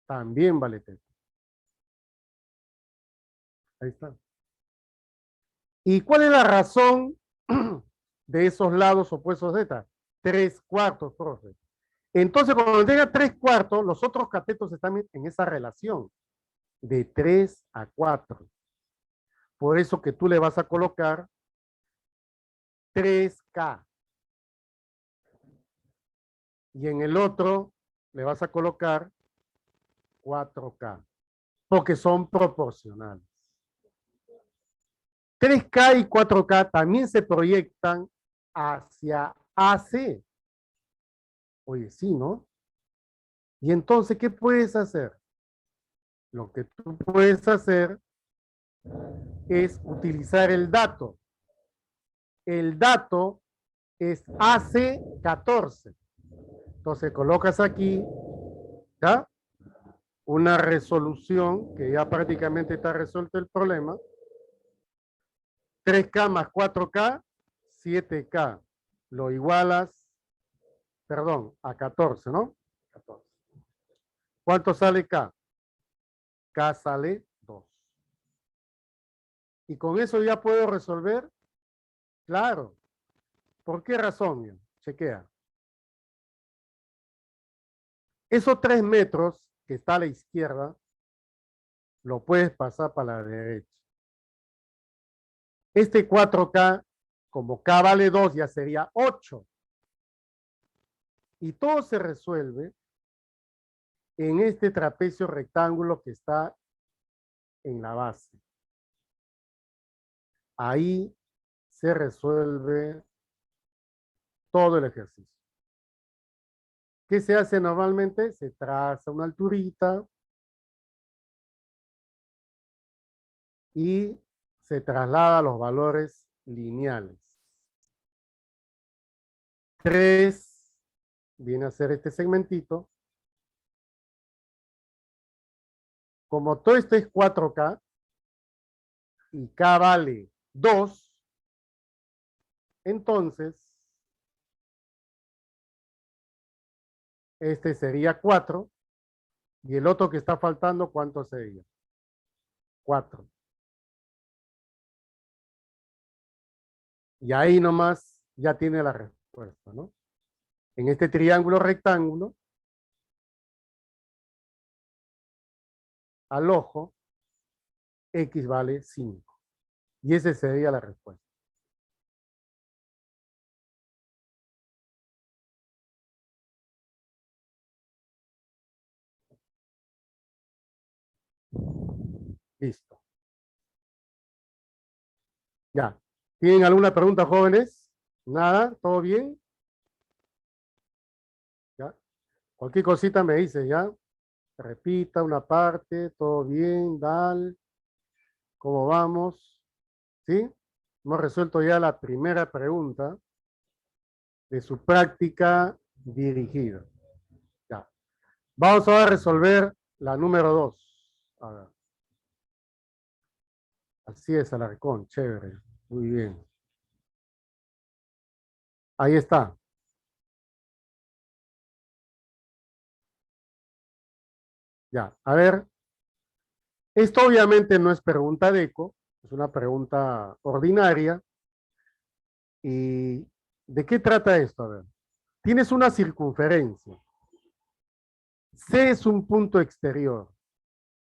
[SPEAKER 1] también vale teta. Ahí está. ¿Y cuál es la razón de esos lados opuestos de teta? 3/4, profe. Entonces, cuando tenga 3/4, los otros catetos están en esa relación de 3/4. Por eso que tú le vas a colocar 3K. Y en el otro le vas a colocar 4K, porque son proporcionales. 3K y 4K también se proyectan hacia AC. Oye, sí, ¿no? Y entonces, ¿qué puedes hacer? Lo que tú puedes hacer es utilizar el dato. El dato es AC14. Entonces colocas aquí, ¿ya? Una resolución que ya prácticamente está resuelto el problema. 3K más 4K, 7K. Lo igualas, perdón, a 14, ¿no? 14. ¿Cuánto sale K? K sale 2. ¿Y con eso ya puedo resolver? Claro. ¿Por qué razón? Bien? Chequea. Esos 3 metros que está a la izquierda, lo puedes pasar para la derecha. Este 4K, como K vale 2, ya sería 8. Y todo se resuelve en este trapecio rectángulo que está en la base. Ahí se resuelve todo el ejercicio. ¿Qué se hace normalmente? Se traza una alturita y se traslada los valores lineales. 3 viene a ser este segmentito. Como todo esto es 4K y K vale 2, entonces este sería 4 y el otro que está faltando, ¿cuánto sería? 4. Y ahí nomás ya tiene la respuesta, ¿no? En este triángulo rectángulo, al ojo, X vale 5. Y esa sería la respuesta. Listo. Ya. ¿Tienen alguna pregunta, jóvenes? ¿Nada? ¿Todo bien? ¿Ya? Cualquier cosita me dice, ¿ya? Repita una parte, todo bien, dale. ¿Cómo vamos? ¿Sí? Hemos resuelto ya la primera pregunta de su práctica dirigida. Ya. Vamos ahora a resolver la número 2. A ver. Así es, Alarcón, chévere. Muy bien. Ahí está. Ya, a ver. Esto obviamente no es pregunta de eco, es una pregunta ordinaria. ¿Y de qué trata esto? A ver. Tienes una circunferencia. C es un punto exterior.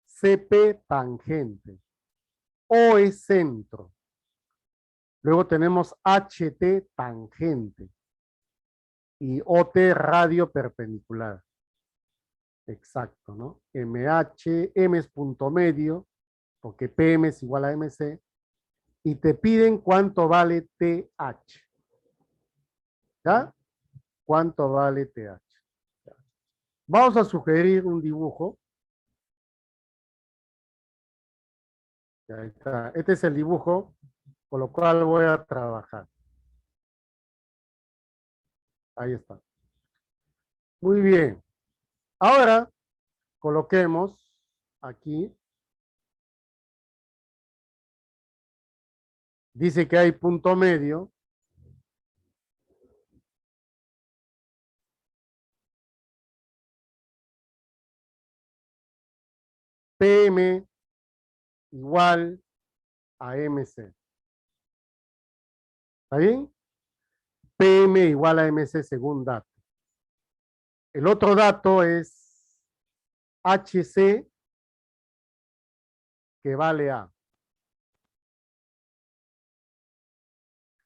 [SPEAKER 1] CP tangente. O es centro. Luego tenemos HT tangente. Y OT radio perpendicular. Exacto, ¿no? MH, M es punto medio, porque PM es igual a MC. Y te piden cuánto vale TH. ¿Ya? ¿Cuánto vale TH? Vamos a sugerir un dibujo. Ya está. Este es el dibujo con lo cual voy a trabajar. Ahí está. Muy bien. Ahora coloquemos aquí. Dice que hay punto medio. PM igual a MC. ¿Está bien? PM igual a MC según dato. El otro dato es HC que vale A.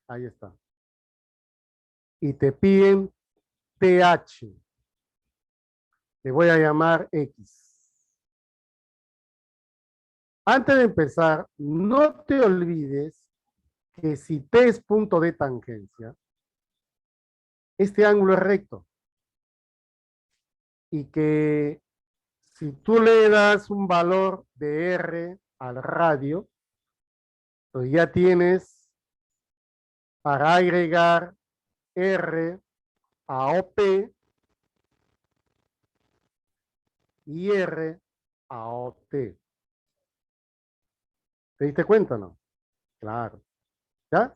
[SPEAKER 1] Ahí está. Y te piden TH. Le voy a llamar X. Antes de empezar, no te olvides que si T es punto de tangencia, este ángulo es recto. Y que si tú le das un valor de R al radio, pues ya tienes para agregar R a OP y R a OT. ¿Te diste cuenta, no? Claro. ¿Ya?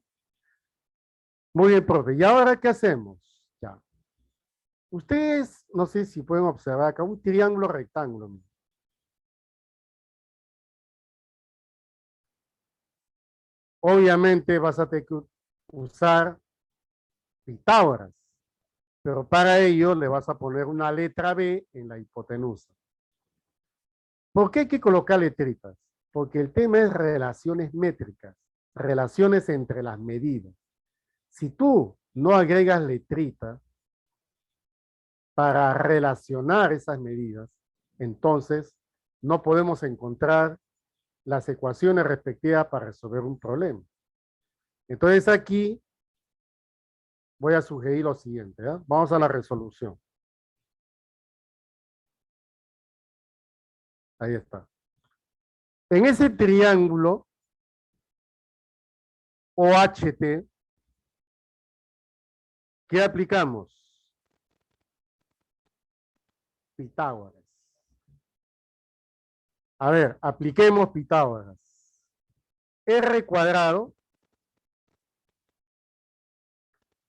[SPEAKER 1] Muy bien, profe. ¿Y ahora qué hacemos? Ya. Ustedes, no sé si pueden observar acá un triángulo rectángulo. Obviamente vas a tener que usar Pitágoras, pero para ello le vas a poner una letra B en la hipotenusa. ¿Por qué hay que colocar letritas? Porque el tema es relaciones métricas, relaciones entre las medidas. Si tú no agregas letritas para relacionar esas medidas, entonces no podemos encontrar las ecuaciones respectivas para resolver un problema. Entonces aquí voy a sugerir lo siguiente. ¿Ya? Vamos a la resolución. Ahí está. En ese triángulo OHT, ¿qué aplicamos? Pitágoras. A ver, apliquemos Pitágoras. R cuadrado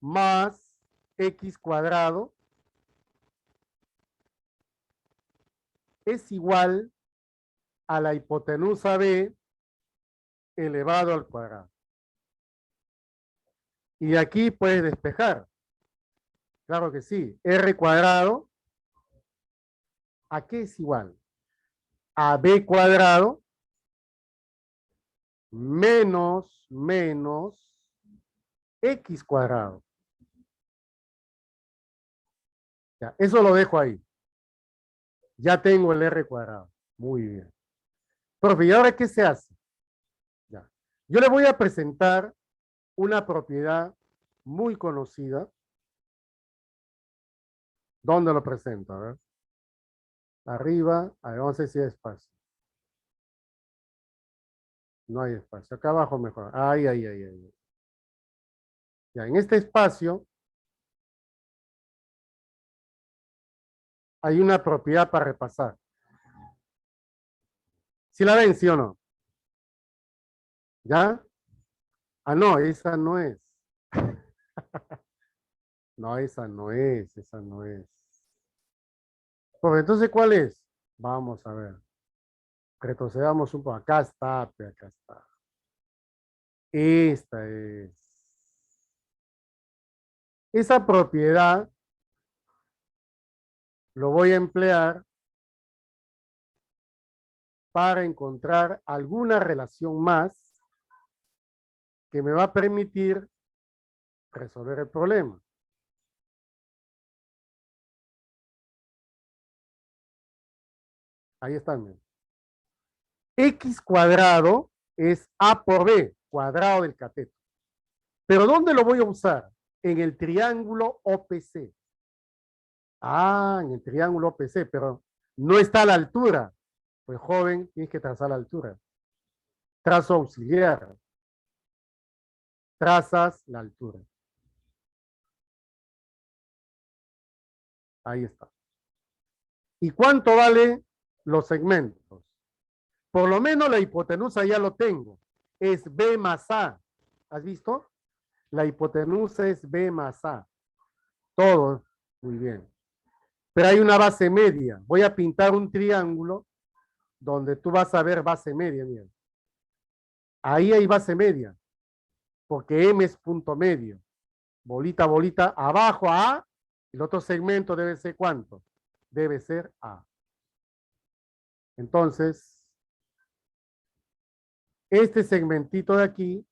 [SPEAKER 1] más X cuadrado es igual a la hipotenusa B elevado al cuadrado. Y de aquí puedes despejar. Claro que sí. R cuadrado, ¿a qué es igual? A B cuadrado menos X cuadrado. Ya, eso lo dejo ahí. Ya tengo el R cuadrado. Muy bien. Profe, ¿y ahora qué se hace? Ya. Yo le voy a presentar una propiedad muy conocida. ¿Dónde lo presento? A ver. Arriba, a ver, vamos a ver si hay espacio. No hay espacio. Acá abajo mejor. Ahí, ahí, ahí, ahí. Ya, en este espacio hay una propiedad para repasar. ¿Sí la ven, sí o no? ¿Ya? Ah, no, esa no es. No, esa no es, esa no es. Pues entonces, ¿cuál es? Vamos a ver. Retrocedamos un poco. Acá está, acá está. Esta es. Esa propiedad lo voy a emplear para encontrar alguna relación más que me va a permitir resolver el problema. Ahí están. X cuadrado es A por B, cuadrado del cateto. ¿Pero dónde lo voy a usar? En el triángulo OPC. Ah, en el triángulo OPC, pero no está a la altura. Pues joven, tienes que trazar la altura. Trazo auxiliar. Trazas la altura. Ahí está. ¿Y cuánto vale los segmentos? Por lo menos la hipotenusa ya lo tengo. Es B más A. ¿Has visto? La hipotenusa es B más A. Todo. Muy bien. Pero hay una base media. Voy a pintar un triángulo donde tú vas a ver base media. Mira. Ahí hay base media. Porque M es punto medio. Bolita, bolita, abajo a A. El otro segmento debe ser ¿cuánto? Debe ser A. Entonces, este segmentito de aquí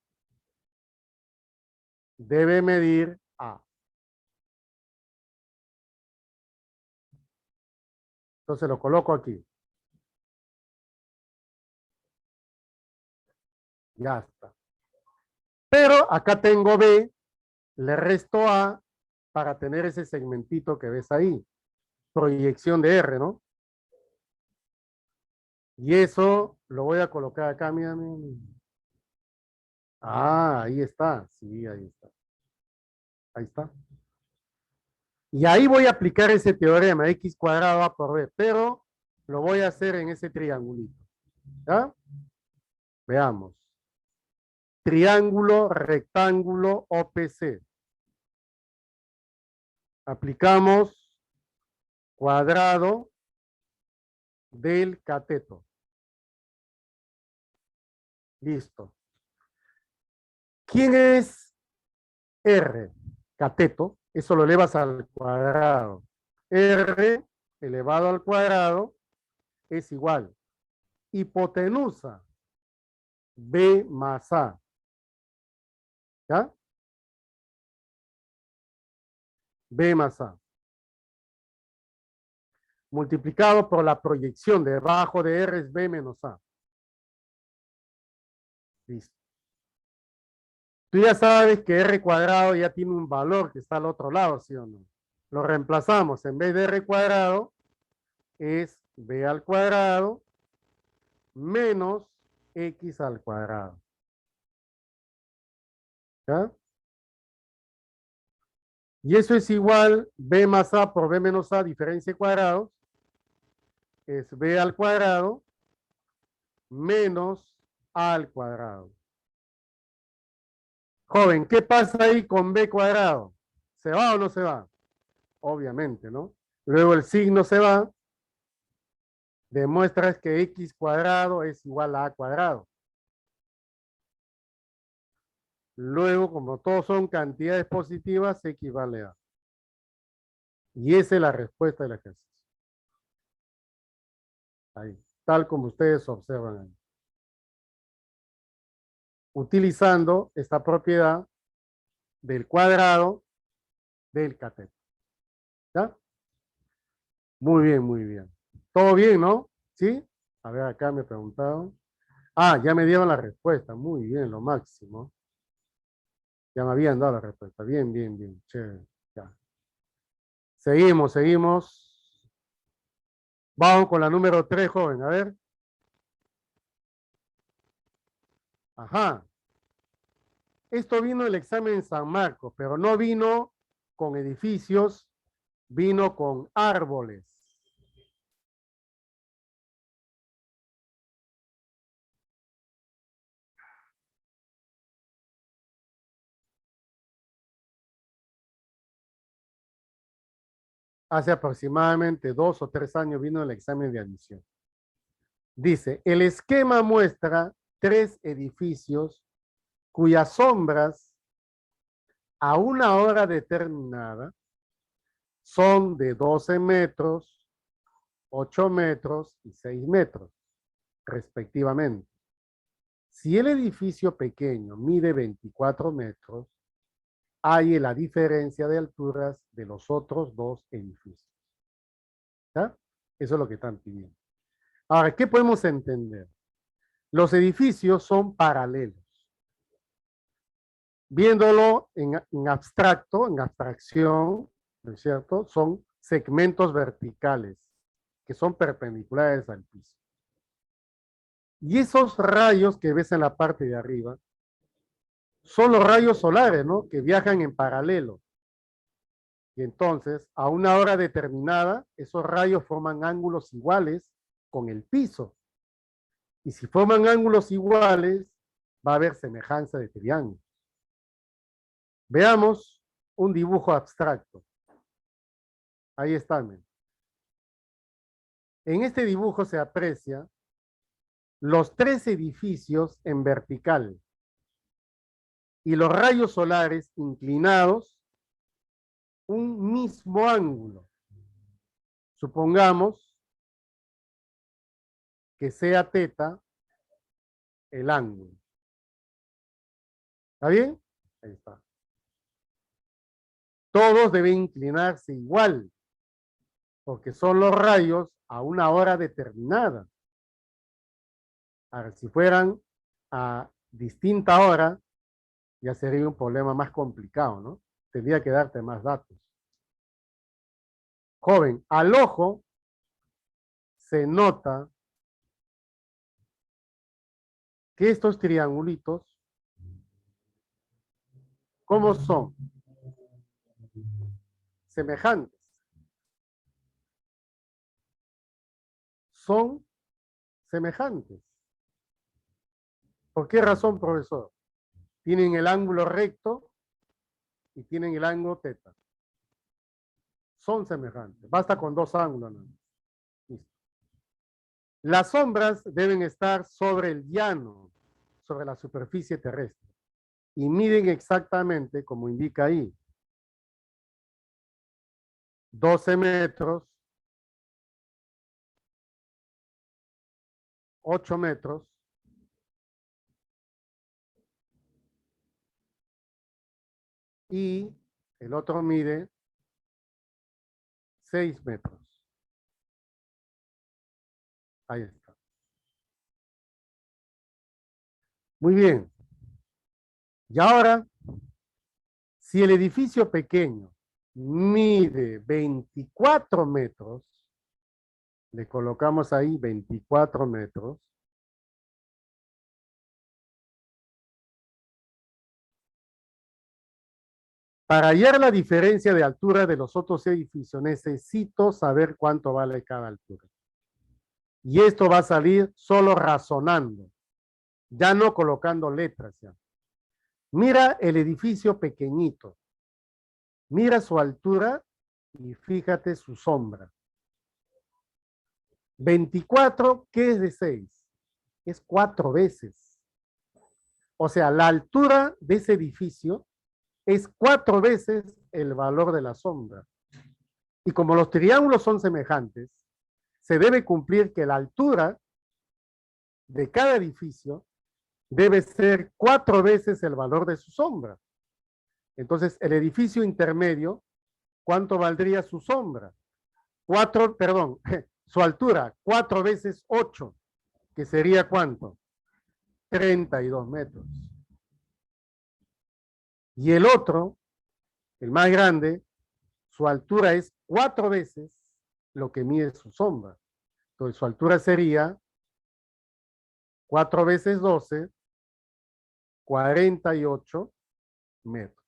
[SPEAKER 1] debe medir A. Entonces lo coloco aquí. Ya está. Pero acá tengo B, le resto A para tener ese segmentito que ves ahí. Proyección de R, ¿no? Y eso lo voy a colocar acá, mira, mira, mira. Ah, ahí está. Sí, ahí está. Ahí está. Y ahí voy a aplicar ese teorema, x cuadrado A por B, pero lo voy a hacer en ese triangulito. ¿Ya? Veamos. Triángulo, rectángulo, OPC. Aplicamos cuadrado del cateto. Listo. ¿Quién es R? Cateto. Eso lo elevas al cuadrado. R elevado al cuadrado es igual. Hipotenusa. B más A. ¿Ya? B más A. Multiplicado por la proyección debajo de R es B menos A. Listo. Tú ya sabes que R cuadrado ya tiene un valor que está al otro lado, ¿sí o no? Lo reemplazamos. En vez de R cuadrado es B al cuadrado menos X al cuadrado. ¿Ya? Y eso es igual B más A por B menos A, diferencia de cuadrados, es B al cuadrado menos A al cuadrado. Joven, ¿qué pasa ahí con B cuadrado? ¿Se va o no se va? Obviamente, ¿no? Luego el signo se va, demuestras que X cuadrado es igual a A cuadrado. Luego, como todos son cantidades positivas, X vale A. Y esa es la respuesta del ejercicio. Ahí, tal como ustedes observan ahí. Utilizando esta propiedad del cuadrado del cateto. ¿Ya? Muy bien, muy bien. ¿Todo bien, no? ¿Sí? A ver, acá me preguntaron. Ah, ya me dieron la respuesta. Muy bien, lo máximo. Ya me habían dado la respuesta. Bien, bien, bien. Chévere. Ya. Seguimos, seguimos. Vamos con la número 3, joven. A ver. Ajá. Esto vino el examen en San Marcos, pero no vino con edificios, vino con árboles. Hace aproximadamente 2 o 3 años vino el examen de admisión. Dice, el esquema muestra 3 edificios cuyas sombras a una hora determinada son de 12 metros, 8 metros y 6 metros, respectivamente. Si el edificio pequeño mide 24 metros, hay la diferencia de alturas de los otros 2 edificios. ¿Ya? Eso es lo que están pidiendo. Ahora, ¿qué podemos entender? Los edificios son paralelos. Viéndolo en abstracto, en abstracción, ¿no es cierto? Son segmentos verticales que son perpendiculares al piso. Y esos rayos que ves en la parte de arriba son los rayos solares, ¿no? Que viajan en paralelo. Y entonces, a una hora determinada, esos rayos forman ángulos iguales con el piso. Y si forman ángulos iguales, va a haber semejanza de triángulos. Veamos un dibujo abstracto. Ahí está. En este dibujo se aprecia los 3 edificios en vertical y los rayos solares inclinados un mismo ángulo. Supongamos que sea teta el ángulo. ¿Está bien? Ahí está. Todos deben inclinarse igual, porque son los rayos a una hora determinada. Ahora, si fueran a distinta hora, ya sería un problema más complicado, ¿no? Tendría que darte más datos. Joven, al ojo se nota que estos triangulitos, ¿cómo son? Semejantes. Son semejantes. ¿Por qué razón, profesor? Tienen el ángulo recto y tienen el ángulo teta. Son semejantes. Basta con dos ángulos, ¿no? Listo. Las sombras deben estar sobre el llano, sobre la superficie terrestre. Y miden exactamente, como indica ahí, 12 metros, 8 metros, y el otro mide 6 metros. Ahí está. Muy bien. Y ahora, si el edificio pequeño mide 24 metros, le colocamos ahí 24 metros, para hallar la diferencia de altura de los otros edificios, necesito saber cuánto vale cada altura. Y esto va a salir solo razonando, ya no colocando letras. Ya. Mira el edificio pequeñito, mira su altura y fíjate su sombra. 24, ¿qué es de 6? Es 4 veces. O sea, la altura de ese edificio es 4 veces el valor de la sombra. Y como los triángulos son semejantes, se debe cumplir que la altura de cada edificio debe ser 4 veces el valor de su sombra. Entonces, el edificio intermedio, ¿cuánto valdría su sombra? Su altura, 4 veces 8, que sería ¿cuánto? 32 metros. Y el otro, el más grande, su altura es 4 veces lo que mide su sombra. Entonces, su altura sería 4 veces 12, 48 metros.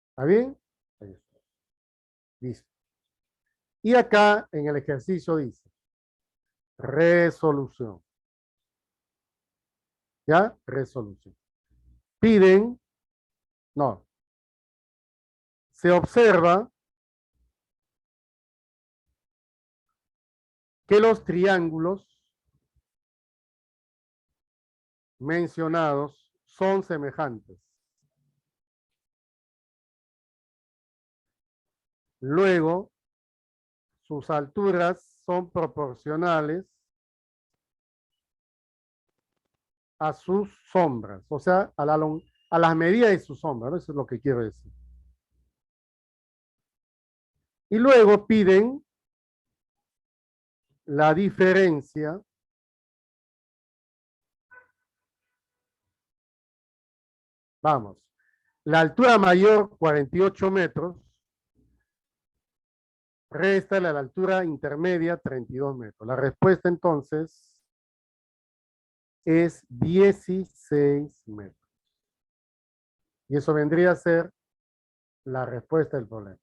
[SPEAKER 1] ¿Está bien? Ahí está. Listo. Y acá en el ejercicio dice, resolución. ¿Ya? Resolución. Piden, no, se observa que los triángulos mencionados son semejantes. Luego, sus alturas son proporcionales a sus sombras, o sea, a las medidas de sus sombras, ¿no? Eso es lo que quiero decir. Y luego piden la diferencia vamos, la altura mayor 48 metros, resta la altura intermedia 32 metros. La respuesta entonces es 16 metros. Y eso vendría a ser la respuesta del problema.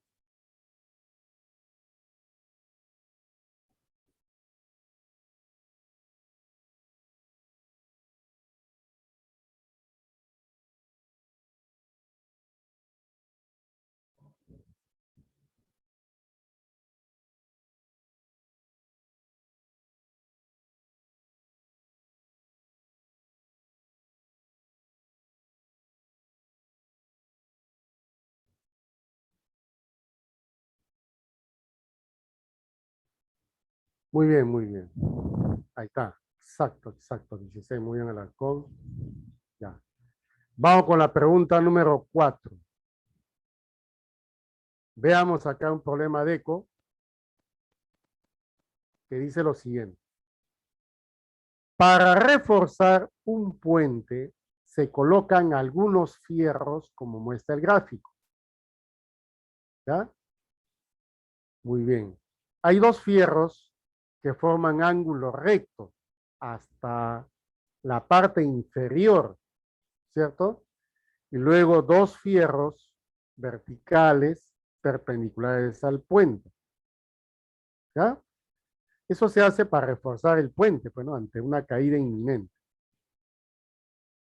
[SPEAKER 1] Muy bien, muy bien. Ahí está. Exacto, exacto. 16, muy bien, Alarcón. Ya. Vamos con la pregunta número 4. Veamos acá un problema de eco. que dice lo siguiente. Para reforzar un puente se colocan algunos fierros, como muestra el gráfico. ¿Ya? Muy bien. Hay dos fierros que forman ángulo recto hasta la parte inferior, ¿cierto? Y luego dos fierros verticales perpendiculares al puente. ¿Ya? Eso se hace para reforzar el puente, bueno, ante una caída inminente.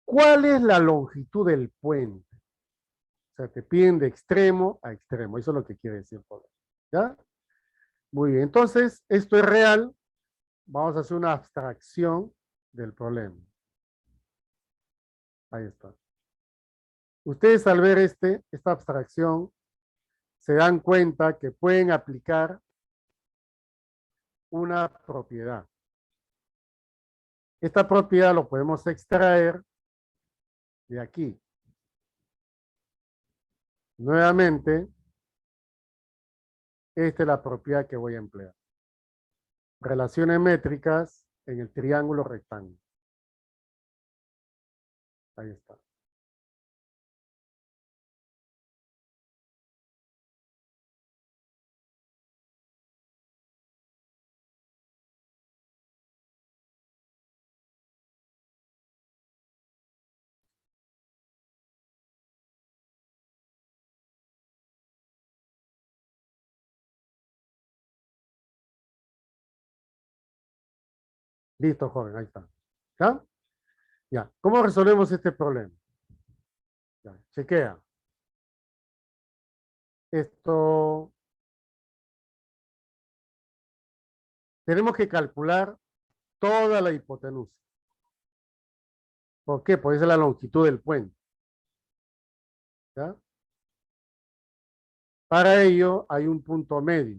[SPEAKER 1] ¿Cuál es la longitud del puente? O sea, te piden de extremo a extremo. Eso es lo que quiere decir. ¿Ya? Muy bien. Entonces, esto es real. Vamos a hacer una abstracción del problema. Ahí está. Ustedes al ver esta abstracción se dan cuenta que pueden aplicar una propiedad. Esta propiedad lo podemos extraer de aquí. Nuevamente, esta es la propiedad que voy a emplear. Relaciones métricas en el triángulo rectángulo. Ahí está. Listo, joven, ahí está. ¿Ya? Ya. ¿Cómo resolvemos este problema? Ya, chequea. Esto, tenemos que calcular toda la hipotenusa. ¿Por qué? Pues esa es la longitud del puente. ¿Ya? Para ello hay un punto medio.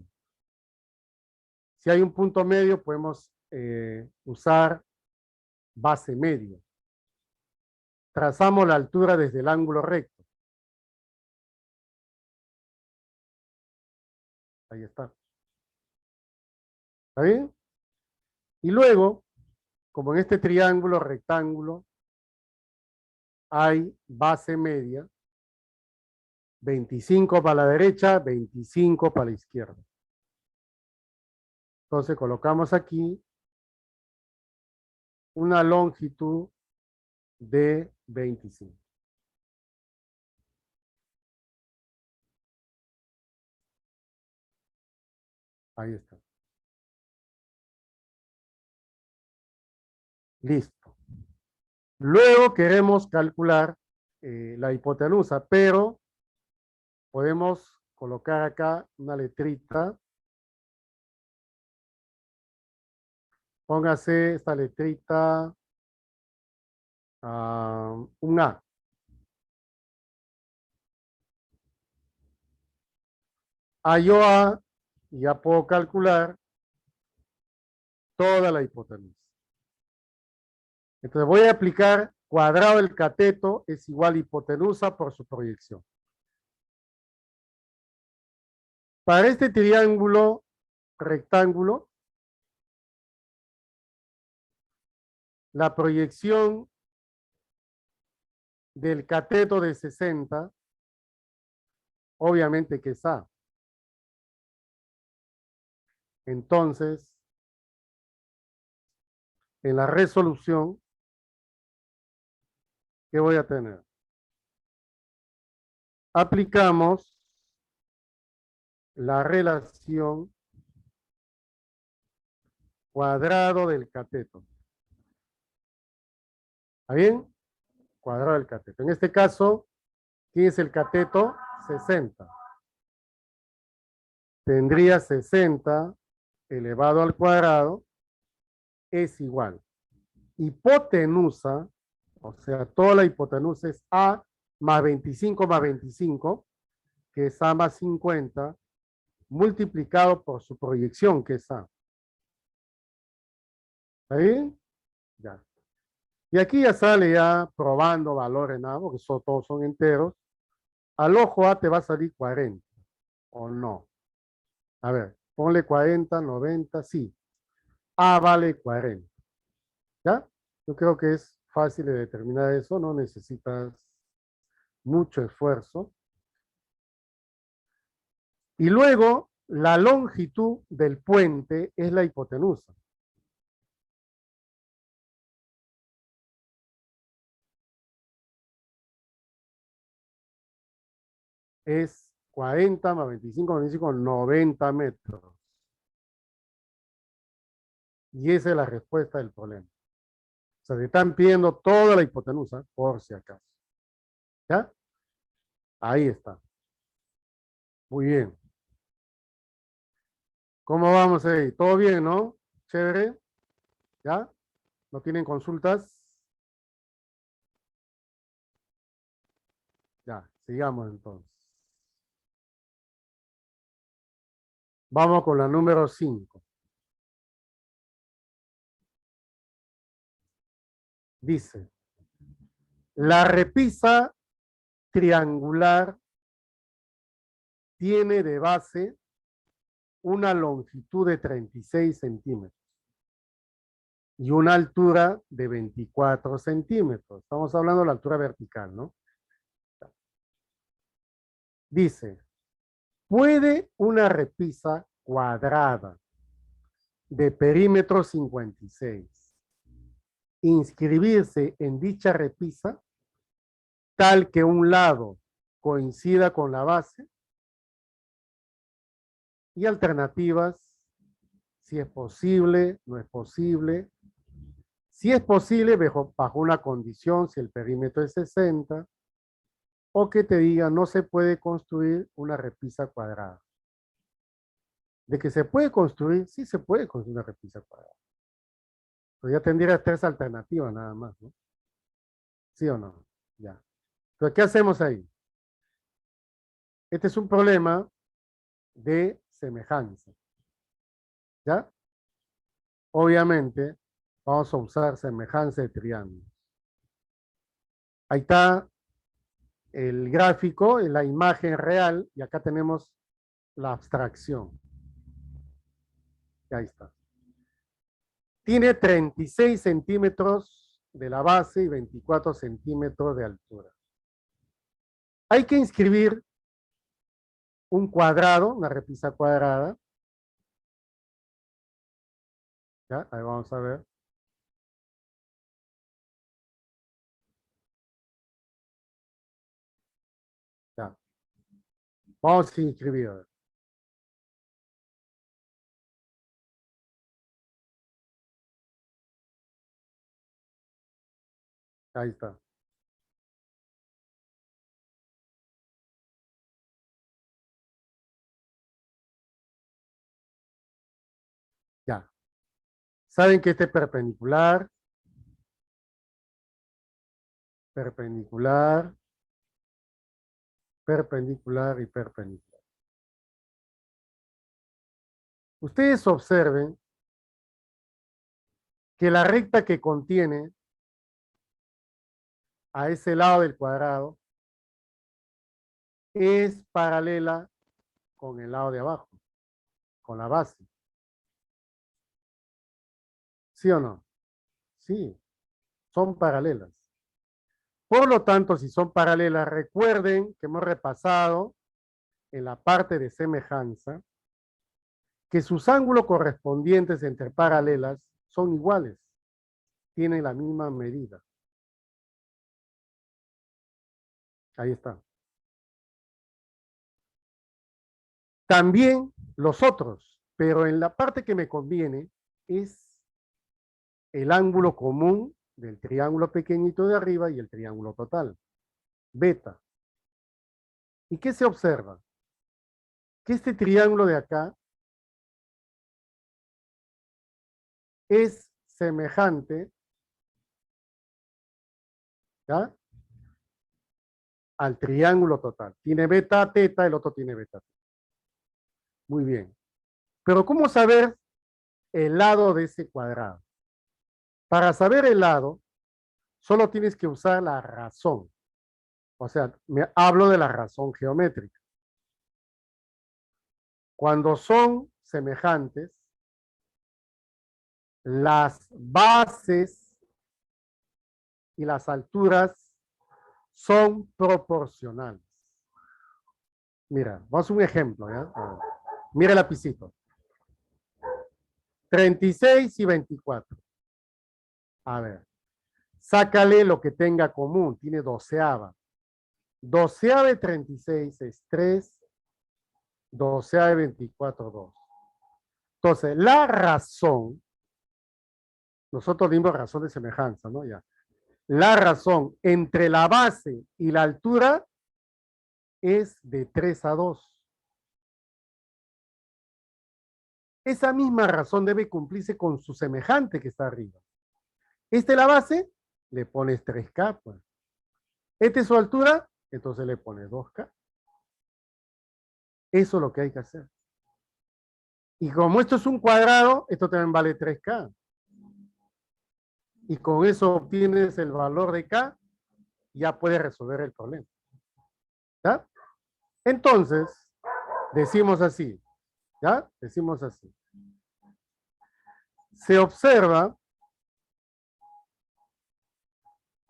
[SPEAKER 1] Si hay un punto medio, podemos usar base media. Trazamos la altura desde el ángulo recto. Ahí está. ¿Está bien? Y luego, como en este triángulo rectángulo hay base media, 25 para la derecha, 25 para la izquierda. Entonces colocamos aquí una longitud de 25. Ahí está. Listo. Luego queremos calcular la hipotenusa, pero podemos colocar acá una letrita. Póngase esta letrita, un A. Hallo A y ya puedo calcular toda la hipotenusa. Entonces voy a aplicar cuadrado del cateto es igual a hipotenusa por su proyección. Para este triángulo rectángulo, la proyección del cateto de 60, obviamente que es A. Entonces, en la resolución, ¿qué voy a tener? Aplicamos la relación cuadrado del cateto. ¿Está bien? Cuadrado del cateto. En este caso, ¿quién es el cateto? 60. Tendría 60 elevado al cuadrado es igual. Hipotenusa, o sea, toda la hipotenusa es A más 25 más 25, que es A más 50, multiplicado por su proyección, que es A. ¿Está bien? Ya. Y aquí ya sale ya probando valores, nada, porque todos son enteros. Al ojo A te va a salir 40, ¿o no? A ver, ponle 40, 90, sí. A vale 40. ¿Ya? Yo creo que es fácil de determinar eso, no necesitas mucho esfuerzo. Y luego, la longitud del puente es la hipotenusa. Es 40 más 25, 90 metros. Y esa es la respuesta del problema. O sea, te están pidiendo toda la hipotenusa, por si acaso. ¿Ya? Ahí está. Muy bien. ¿Cómo vamos ahí? ¿Todo bien, no? Chévere. ¿Ya? ¿No tienen consultas? Ya, sigamos entonces. Vamos con la número 5. Dice, la repisa triangular tiene de base una longitud de 36 centímetros y una altura de 24 centímetros. Estamos hablando de la altura vertical, ¿no? Dice, ¿puede una repisa cuadrada de perímetro 56 inscribirse en dicha repisa tal que un lado coincida con la base? Y alternativas, si es posible, no es posible. Si es posible, bajo una condición, si el perímetro es 60, o que te diga no se puede construir una repisa cuadrada. De que se puede construir, sí se puede construir una repisa cuadrada. Pero ya tendría 3 alternativas nada más, ¿no? ¿Sí o no? Ya. Pero ¿qué hacemos ahí? Este es un problema de semejanza. ¿Ya? Obviamente, vamos a usar semejanza de triángulos. Ahí está el gráfico, la imagen real, y acá tenemos la abstracción. Y ahí está. Tiene 36 centímetros de la base y 24 centímetros de altura. Hay que inscribir un cuadrado, una repisa cuadrada. ¿Ya? Ahí vamos a ver. Ya. Vamos a inscribir. Ahí está. Ya. Saben que este es perpendicular, perpendicular, perpendicular y perpendicular. Ustedes observen que la recta que contiene a ese lado del cuadrado es paralela con el lado de abajo, con la base. ¿Sí o no? Sí, son paralelas. Por lo tanto, si son paralelas, recuerden que hemos repasado en la parte de semejanza que sus ángulos correspondientes entre paralelas son iguales, tienen la misma medida. Ahí está. También los otros, pero en la parte que me conviene es el ángulo común del triángulo pequeñito de arriba y el triángulo total, beta. ¿Y qué se observa? Que este triángulo de acá es semejante, ¿ya?, al triángulo total. Tiene beta teta, el otro tiene beta teta. Muy bien. Pero ¿cómo saber el lado de ese cuadrado? Para saber el lado, solo tienes que usar la razón. O sea, me hablo de la razón geométrica. Cuando son semejantes, las bases y las alturas son proporcionales. Mira, vamos a un ejemplo, ¿ya? Mira el lapicito. 36 y 24. A ver, sácale lo que tenga común, tiene doceava. Doceava de 36 es 3, doceava de 24, 2. Entonces, la razón, nosotros dimos razón de semejanza, ¿no? Ya. La razón entre la base y la altura es de 3 a 2. Esa misma razón debe cumplirse con su semejante que está arriba. Esta es la base, le pones 3K, pues. Esta es su altura, entonces le pones 2K. Eso es lo que hay que hacer. Y como esto es un cuadrado, esto también vale 3K. Y con eso obtienes el valor de K, ya puedes resolver el problema. ¿Ya? Entonces, decimos así. ¿Ya? Decimos así. Se observa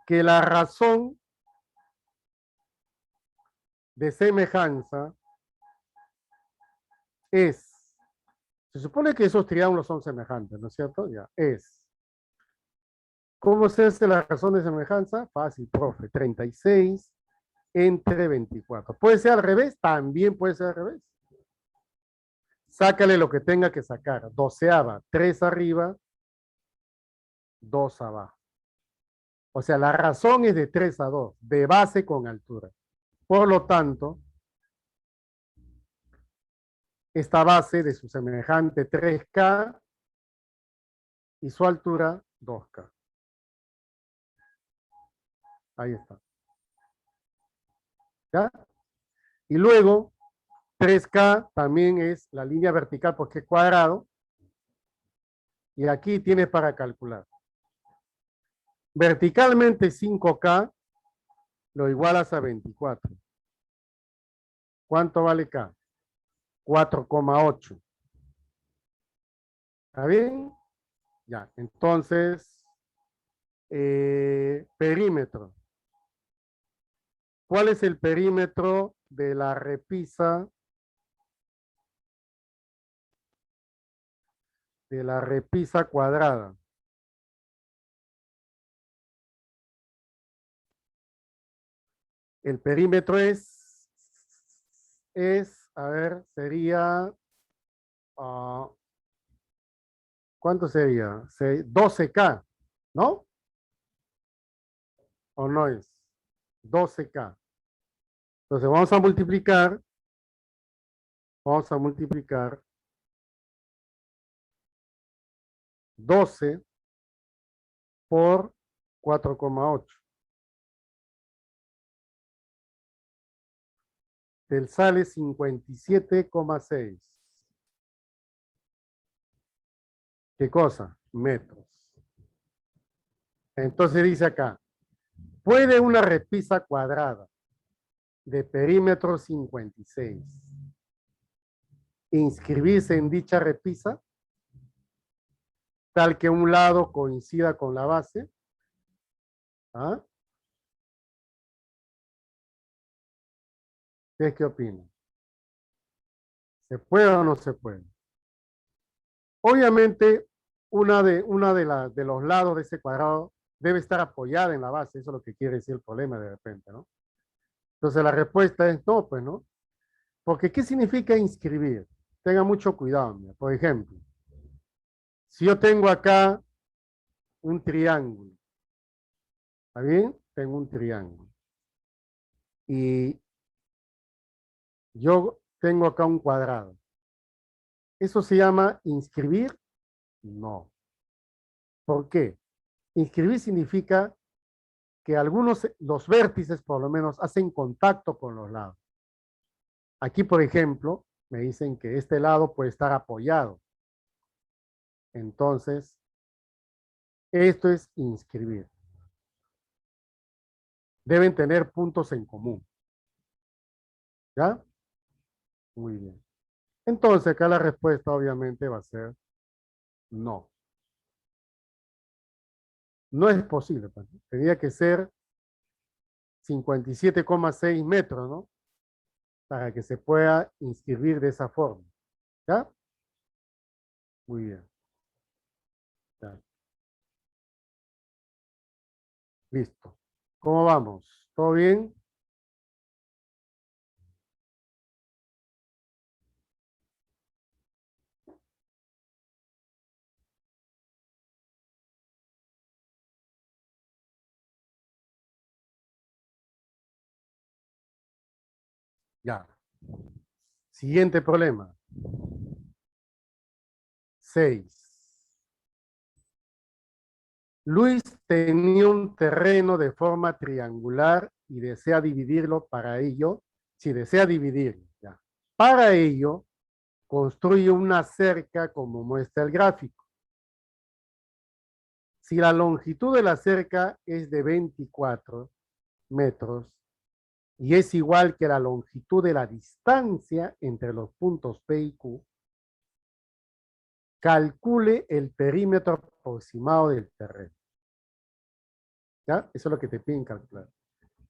[SPEAKER 1] que la razón de semejanza es, se supone que esos triángulos son semejantes, ¿no es cierto? Ya, es. ¿Cómo se hace la razón de semejanza? Fácil, profe. 36 entre 24. ¿Puede ser al revés? También puede ser al revés. Sácale lo que tenga que sacar. Doceava, 3 arriba, 2 abajo. O sea, la razón es de 3 a 2, de base con altura. Por lo tanto, esta base de su semejante 3K y su altura 2K. Ahí está. ¿Ya? Y luego, 3K también es la línea vertical porque es cuadrado. Y aquí tienes para calcular. Verticalmente 5K lo igualas a 24. ¿Cuánto vale K? 4,8. ¿Está bien? Ya, entonces, perímetro. ¿Cuál es el perímetro de la repisa? De la repisa cuadrada. El perímetro a ver, sería, ¿cuánto sería? 12K, ¿no? ¿O no es? 12K. Entonces vamos a multiplicar 12 por 4,8. Del sale 57,6. ¿Qué cosa? Metros. Entonces dice acá, ¿puede una repisa cuadrada de perímetro 56 inscribirse en dicha repisa, tal que un lado coincida con la base? ¿Ah? ¿Qué opinan? ¿Se puede o no se puede? Obviamente, de los lados de ese cuadrado debe estar apoyada en la base. Eso es lo que quiere decir el problema de repente, ¿no? Entonces la respuesta es no, pues no. Porque ¿qué significa inscribir? Tenga mucho cuidado. Mira. Por ejemplo, si yo tengo acá un triángulo, ¿está bien? Tengo un triángulo. Y yo tengo acá un cuadrado. ¿Eso se llama inscribir? No. ¿Por qué? Inscribir significa que los vértices por lo menos hacen contacto con los lados. Aquí, por ejemplo, me dicen que este lado puede estar apoyado. Entonces, esto es inscribir. Deben tener puntos en común. ¿Ya? Muy bien. Entonces, acá la respuesta obviamente va a ser no. No es posible, pues. Tendría que ser 57,6 metros, ¿no? Para que se pueda inscribir de esa forma. ¿Ya? Muy bien. Ya. Listo. ¿Cómo vamos? ¿Todo bien? Ya. Siguiente problema. 6. Luis tenía un terreno de forma triangular y desea dividirlo para ello. Si desea dividirlo, ya. Para ello, construye una cerca como muestra el gráfico. Si la longitud de la cerca es de 24 metros y es igual que la longitud de la distancia entre los puntos P y Q, calcule el perímetro aproximado del terreno. ¿Ya? Eso es lo que te piden calcular.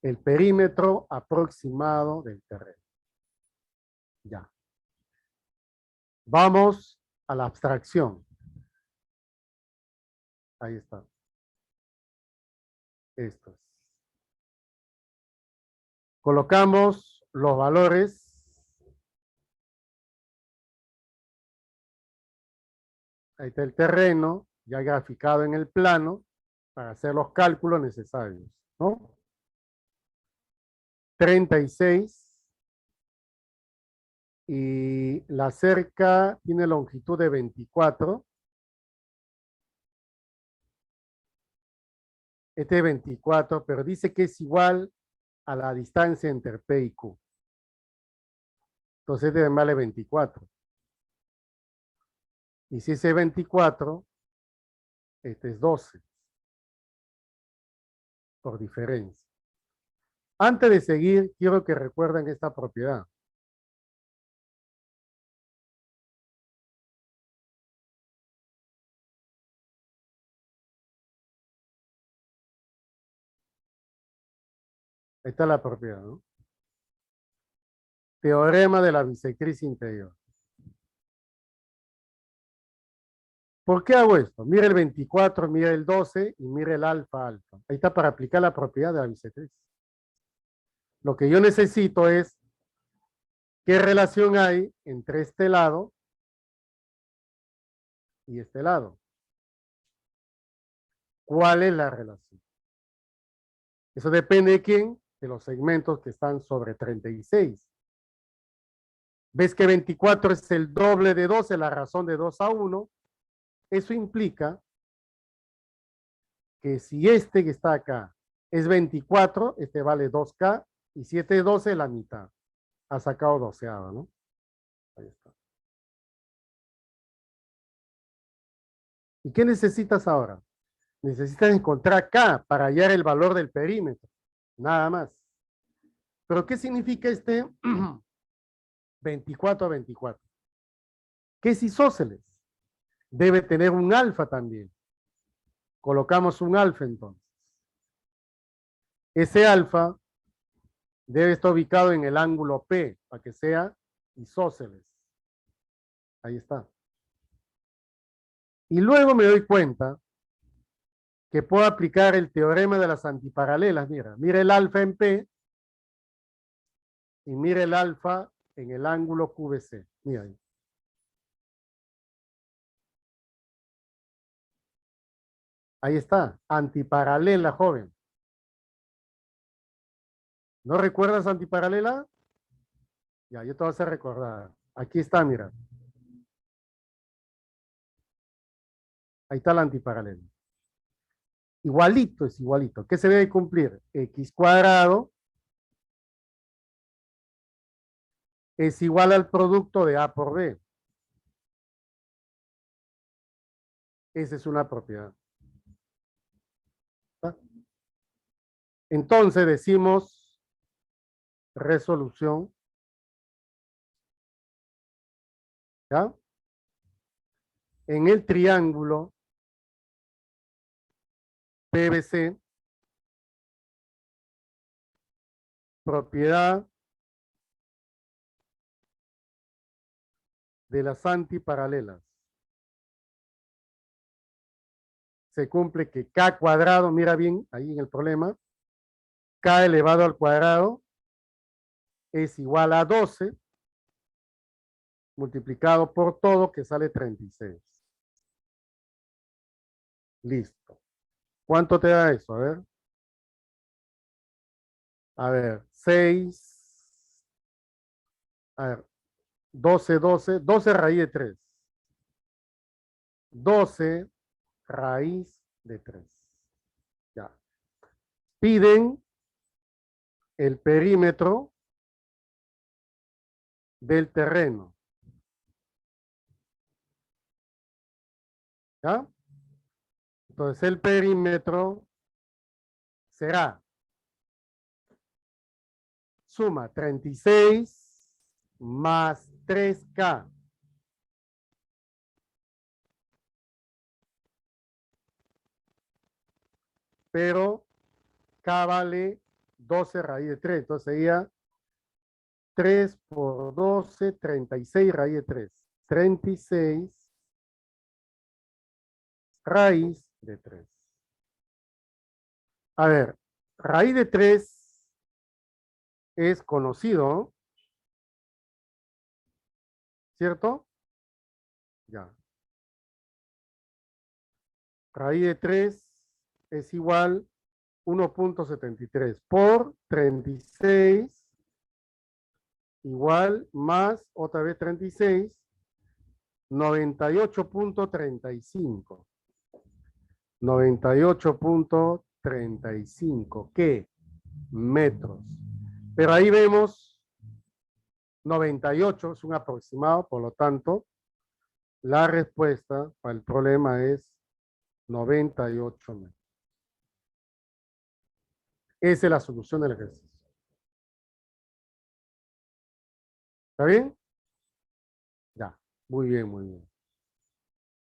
[SPEAKER 1] El perímetro aproximado del terreno. Ya. Vamos a la abstracción. Ahí está. Estos. Colocamos los valores. Ahí está el terreno, ya graficado en el plano, para hacer los cálculos necesarios, ¿no? 36 y la cerca tiene longitud de 24. Este es 24, pero dice que es igual a la distancia entre P y Q. Entonces debe vale 24. Y si ese es 24, este es 12, por diferencia. Antes de seguir, quiero que recuerden esta propiedad. Ahí está la propiedad, ¿no? Teorema de la bisectriz interior. ¿Por qué hago esto? Mire el 24, mire el 12 y mire el alfa alfa. Ahí está para aplicar la propiedad de la bisectriz. Lo que yo necesito es qué relación hay entre este lado y este lado. ¿Cuál es la relación? Eso depende de quién, de los segmentos que están sobre 36. ¿Ves que 24 es el doble de 12, la razón de 2 a 1? Eso implica que si este que está acá es 24, este vale 2K, y si este es 12, la mitad. Ha sacado doceava, ¿no? Ahí está. ¿Y qué necesitas ahora? Necesitas encontrar K para hallar el valor del perímetro. Nada más. ¿Pero qué significa este 24 a 24? ¿Qué es isósceles? Debe tener un alfa también. Colocamos un alfa entonces. Ese alfa debe estar ubicado en el ángulo P para que sea isósceles. Ahí está. Y luego me doy cuenta que puedo aplicar el teorema de las antiparalelas. Mira el alfa en P y mira el alfa en el ángulo QVC. Mira ahí. Ahí está, antiparalela, joven. ¿No recuerdas antiparalela? Ya, yo te voy a hacer recordar. Aquí está, mira. Ahí está la antiparalela. Igualito es igualito. ¿Qué se debe cumplir? X cuadrado es igual al producto de A por B. Esa es una propiedad. ¿Está? Entonces decimos resolución. ¿Ya? En el triángulo PVC, propiedad de las antiparalelas. Se cumple que K cuadrado, mira bien ahí en el problema, K elevado al cuadrado es igual a 12 multiplicado por todo, que sale 36. Listo. ¿Cuánto te da eso? A ver, 6. A ver, 12 raíz de 3. 12 raíz de 3. Ya. Piden el perímetro del terreno. ¿Ya? Entonces el perímetro será suma 36 más 3K. Pero K vale 12 raíz de 3. Entonces sería 3 por 12, 36 raíz de 3. 36 raíz de 3. A ver, raíz de 3 es conocido, ¿cierto? Ya. Raíz de 3 es igual 1.73 por 36 igual más otra vez 36, 98.35. 98.35. ¿Qué? Metros. Pero ahí vemos 98, es un aproximado, por lo tanto, la respuesta para el problema es 98 metros. Esa es la solución del ejercicio. ¿Está bien? Ya, muy bien, muy bien.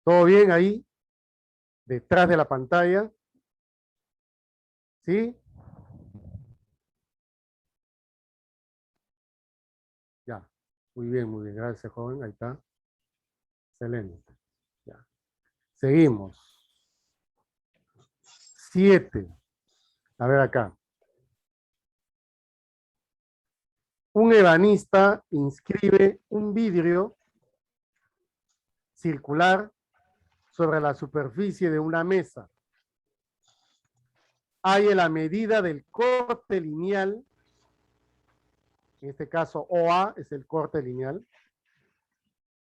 [SPEAKER 1] ¿Todo bien ahí? Detrás de la pantalla. ¿Sí? Ya, muy bien, muy bien. Gracias, joven. Ahí está. Excelente. Ya. Seguimos. 7. A ver acá. Un ebanista inscribe un vidrio circular sobre la superficie de una mesa. Hay la medida del corte lineal, en este caso OA es el corte lineal,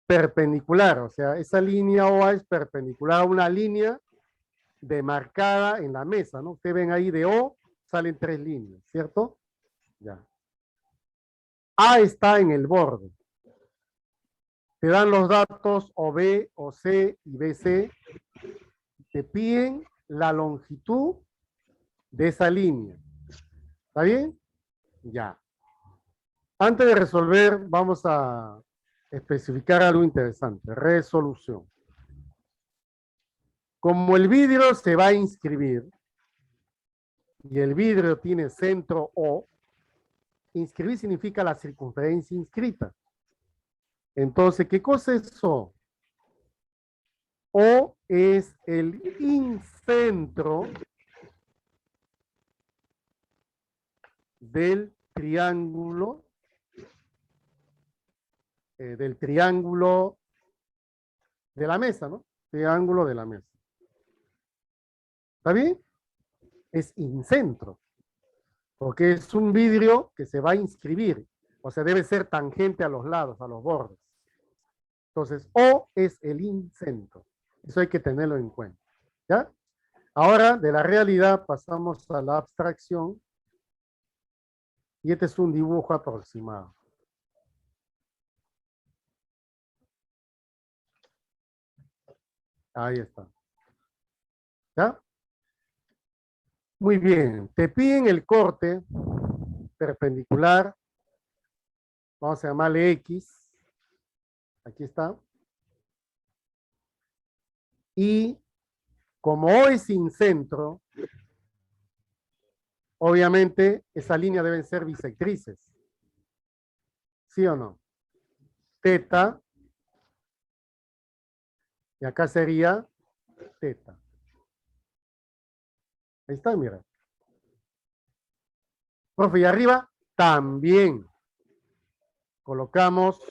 [SPEAKER 1] perpendicular, o sea, esa línea OA es perpendicular a una línea demarcada en la mesa, ¿no? Ustedes ven ahí de O, salen 3 líneas, ¿cierto? Ya. A está en el borde. Te dan los datos OB, OC y BC. Te piden la longitud de esa línea. ¿Está bien? Ya. Antes de resolver, vamos a especificar algo interesante. Resolución. Como el vidrio se va a inscribir y el vidrio tiene centro O, inscribir significa la circunferencia inscrita. Entonces, ¿qué cosa es O? O es el incentro del triángulo de la mesa, ¿no? Triángulo de la mesa. ¿Está bien? Es incentro, porque es un vidrio que se va a inscribir, o sea, debe ser tangente a los lados, a los bordes. Entonces, O es el incentro. Eso hay que tenerlo en cuenta. ¿Ya? Ahora, de la realidad pasamos a la abstracción. Y este es un dibujo aproximado. Ahí está. ¿Ya? Muy bien. Te piden el corte perpendicular. Vamos a llamarle X. Aquí está. Y Como O es sin centro, obviamente esa línea deben ser bisectrices. ¿Sí o no? Teta. Y acá sería teta. Ahí está, mira. Profe, y arriba también colocamos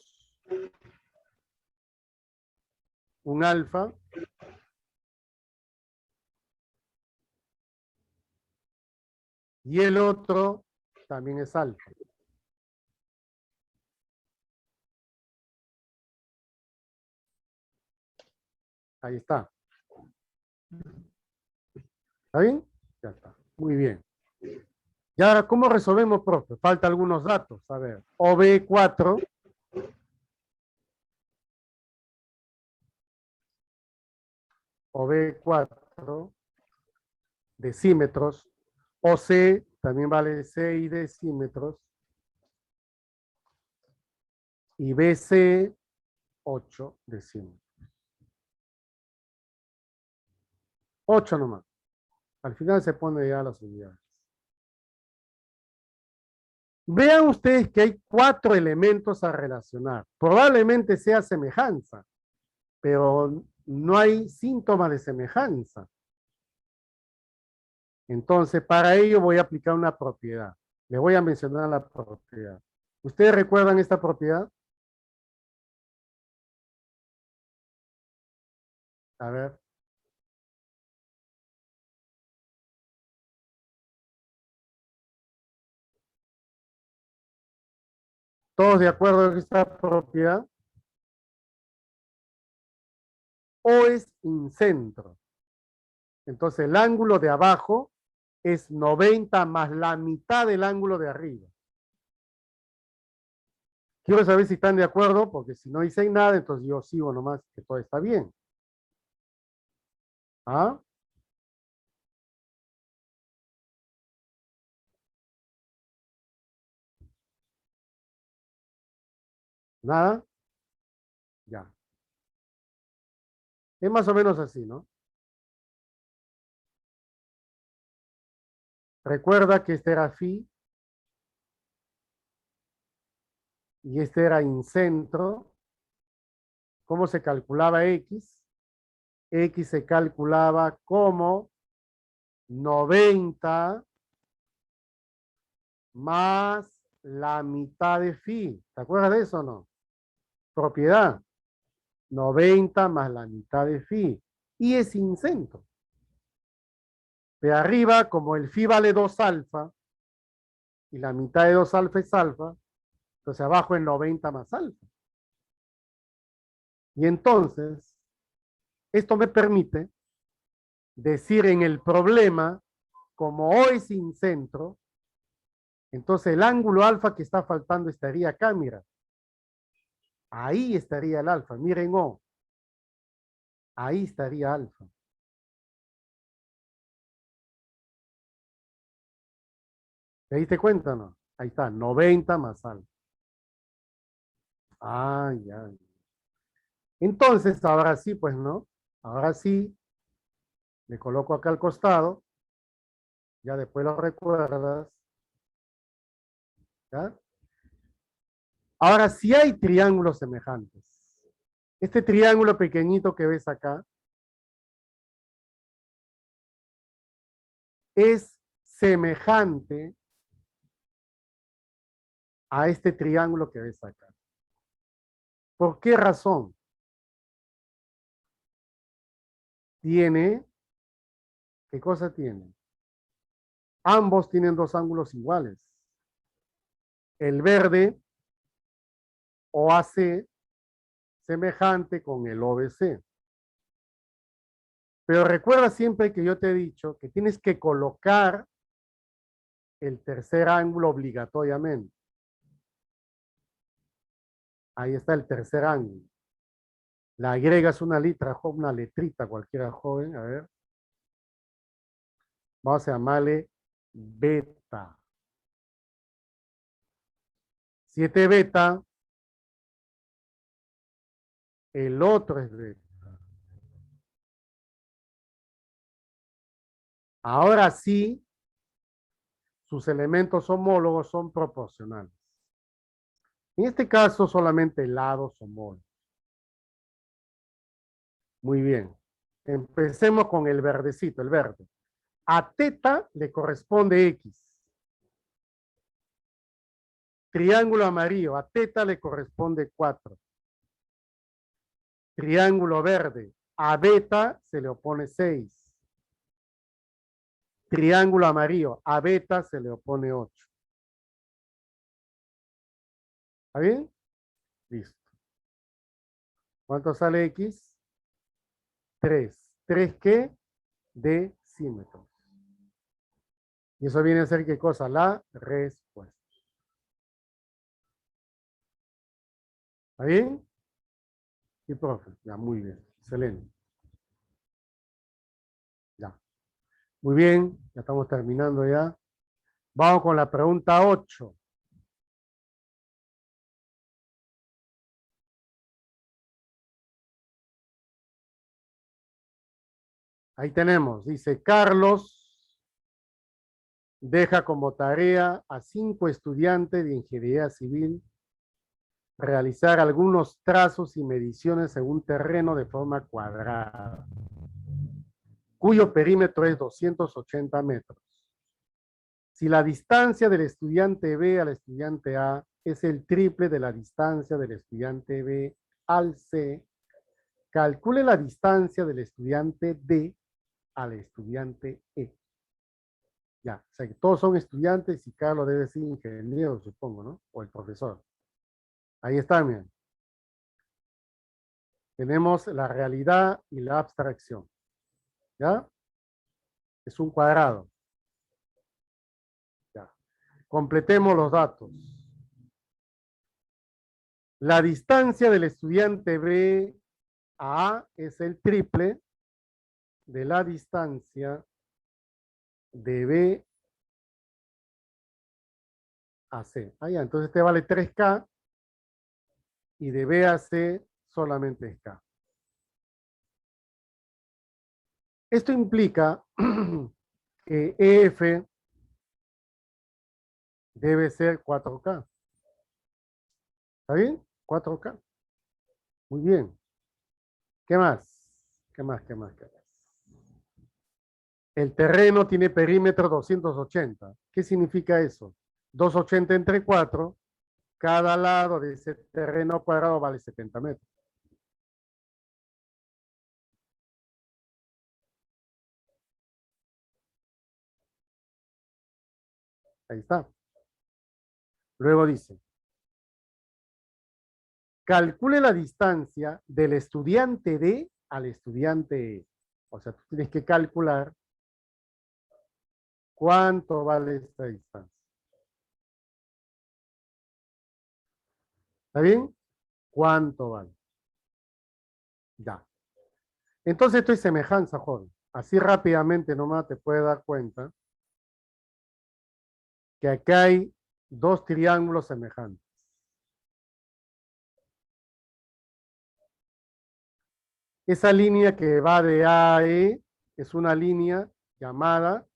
[SPEAKER 1] un alfa. Y el otro también es alfa. Ahí está. ¿Está bien? Ya está. Muy bien. Y ahora, ¿cómo resolvemos, profe? Falta algunos datos. A ver, OB4 OB4 decímetros. OC también vale 6 decímetros. Y BC 8 decímetros. 8 nomás. Al final se pone ya las unidades. Vean ustedes que hay 4 elementos a relacionar. Probablemente sea semejanza, pero no hay síntomas de semejanza. Entonces, para ello voy a aplicar una propiedad. Le voy a mencionar la propiedad. ¿Ustedes recuerdan esta propiedad? A ver. ¿Todos de acuerdo con esta propiedad? O es incentro. Entonces, el ángulo de abajo es 90 más la mitad del ángulo de arriba. Quiero saber si están de acuerdo, porque si no dicen nada, entonces yo sigo nomás que todo está bien. ¿Ah? ¿Nada? Ya. Es más o menos así, ¿no? Recuerda que este era phi y este era incentro. ¿Cómo se calculaba X? X se calculaba como 90 más la mitad de phi. ¿Te acuerdas de eso o no? Propiedad. 90 más la mitad de phi. Y es incentro. De arriba, como el phi vale 2 alfa, y la mitad de 2 alfa es alfa, entonces abajo es 90 más alfa. Y entonces, esto me permite decir en el problema, como O es incentro, entonces el ángulo alfa que está faltando estaría acá, mira. Ahí estaría el alfa, miren O. Ahí estaría alfa. ¿Te diste cuenta o no? Ahí está, 90 más alfa. Ah, ya. Entonces, ahora sí, pues, ¿no? Ahora sí, le coloco acá al costado. Ya después lo recuerdas. ¿Ya? Ahora sí hay triángulos semejantes. Este triángulo pequeñito que ves acá es semejante a este triángulo que ves acá. ¿Por qué razón? Tiene, ¿qué cosa tiene? Ambos tienen dos ángulos iguales. El verde, OAC, semejante con el OBC. Pero recuerda siempre que yo te he dicho que tienes que colocar el tercer ángulo obligatoriamente. Ahí está el tercer ángulo. Le agregas una letrita cualquiera, joven, a ver. Vamos a llamarle beta. 7 beta, el otro es beta. Ahora sí, sus elementos homólogos son proporcionales. En este caso, solamente lados homólogos. Muy bien. Empecemos con el verdecito, el verde. A teta le corresponde X. Triángulo amarillo, a teta le corresponde 4. Triángulo verde, a beta se le opone 6. Triángulo amarillo, a beta se le opone 8. ¿Está bien? Listo. ¿Cuánto sale X? 3. ¿3 qué? Decímetros. Y eso viene a ser ¿qué cosa? La respuesta. ¿Está bien? Sí, profe. Ya, muy bien. Excelente. Ya. Muy bien. Ya estamos terminando ya. Vamos con la pregunta 8. Ahí tenemos. Dice, Carlos deja como tarea a 5 estudiantes de ingeniería civil realizar algunos trazos y mediciones en un terreno de forma cuadrada, cuyo perímetro es 280 metros. Si la distancia del estudiante B al estudiante A es el triple de la distancia del estudiante B al C, calcule la distancia del estudiante D al estudiante E. Ya, o sea que todos son estudiantes y Carlos debe ser ingeniero, supongo, ¿no? O el profesor. Ahí está, miren. Tenemos la realidad y la abstracción. ¿Ya? Es un cuadrado. Ya. Completemos los datos. La distancia del estudiante B a A es el triple de la distancia de B a C. Ah, ya, entonces este vale 3K y de B a C solamente es K. Esto implica que EF debe ser 4K. ¿Está bien? 4K. Muy bien. ¿Qué más? ¿Qué más? ¿Qué más? ¿Qué más? El terreno tiene perímetro 280. ¿Qué significa eso? 280 entre 4. Cada lado de ese terreno cuadrado vale 70 metros. Ahí está. Luego dice, calcule la distancia del estudiante D al estudiante E. O sea, tú tienes que calcular cuánto vale esta distancia. ¿Está bien? ¿Cuánto vale? Ya. Entonces esto es semejanza, joven. Así rápidamente nomás te puedes dar cuenta que acá hay dos triángulos semejantes. Esa línea que va de A a E es una línea llamada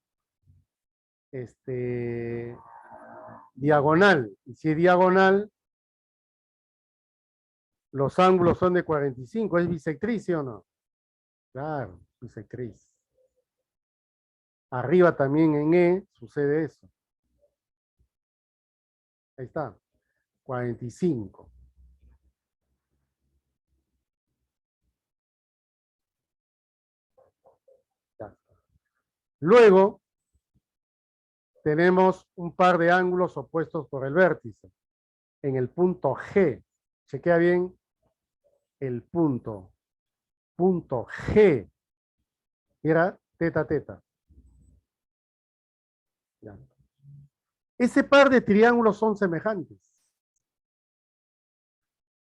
[SPEAKER 1] diagonal. Y si es diagonal, los ángulos son de 45. ¿Es bisectriz, sí o no? Claro, bisectriz. Arriba también en E sucede eso. Ahí está. 45. Ya. Luego, tenemos un par de ángulos opuestos por el vértice. En el punto G. Chequea bien el punto. Punto G. Era teta, teta. Ya. Ese par de triángulos son semejantes.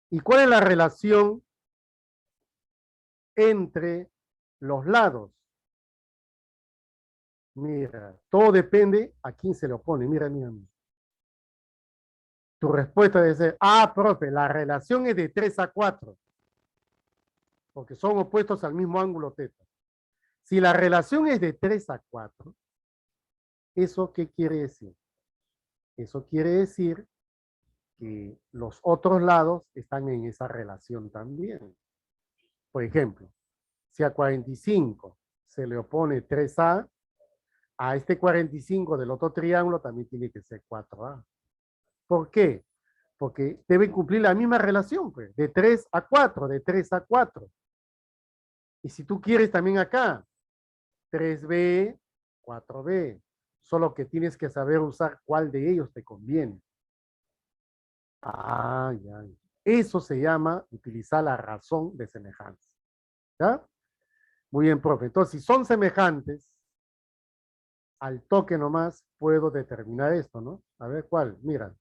[SPEAKER 1] ¿Y cuál es la relación entre los lados? Mira, todo depende a quién se le opone. Mira, mira, mira. Tu respuesta debe ser, profe, la relación es de 3 a 4. Porque son opuestos al mismo ángulo teta. Si la relación es de 3 a 4, ¿eso qué quiere decir? Eso quiere decir que los otros lados están en esa relación también. Por ejemplo, si a 45 se le opone 3A, a este 45 del otro triángulo también tiene que ser 4A. ¿Por qué? Porque deben cumplir la misma relación, pues, de 3 a 4, de 3 a 4. Y si tú quieres también acá, 3B, 4B, solo que tienes que saber usar cuál de ellos te conviene. Ah, ya. Eso se llama utilizar la razón de semejanza. ¿Ya? Muy bien, profe. Entonces, si son semejantes, al toque nomás puedo determinar esto, ¿no? A ver cuál. Mira.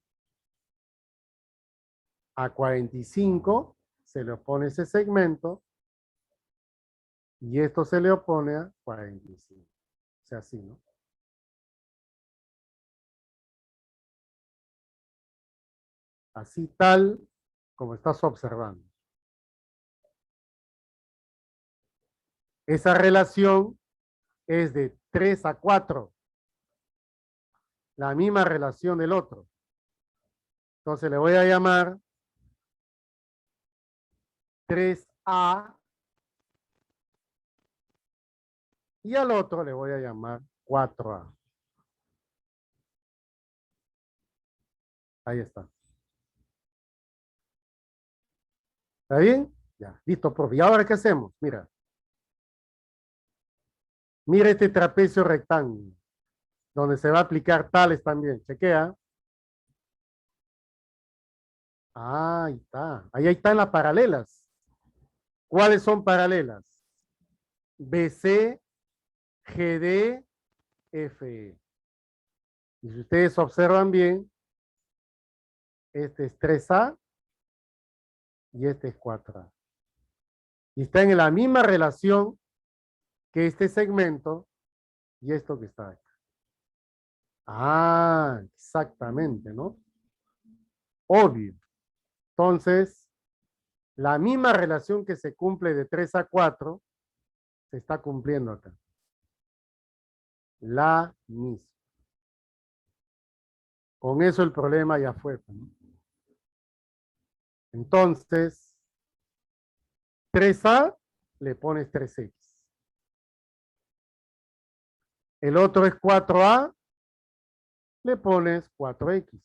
[SPEAKER 1] A 45 se le opone ese segmento y esto se le opone a 45. O sea, así, ¿no? Así tal como estás observando. Esa relación es de 3 a 4. La misma relación del otro. Entonces le voy a llamar 3A y al otro le voy a llamar 4A. Ahí está. ¿Está bien? Ya, listo, profe. ¿Y ahora qué hacemos? Mira. Mira este trapecio rectángulo, donde se va a aplicar tales también. Chequea. Ah, ahí está. Ahí están las paralelas. ¿Cuáles son paralelas? BC, GD, FE. Y si ustedes observan bien, este es 3A y este es 4A. Y están en la misma relación que este segmento y esto que está acá. Ah, exactamente, ¿no? Obvio. Entonces, la misma relación que se cumple de 3 a 4 se está cumpliendo acá. La misma. Con eso el problema ya fue, ¿no? Entonces, 3A le pones 3X. El otro es 4A, le pones 4X.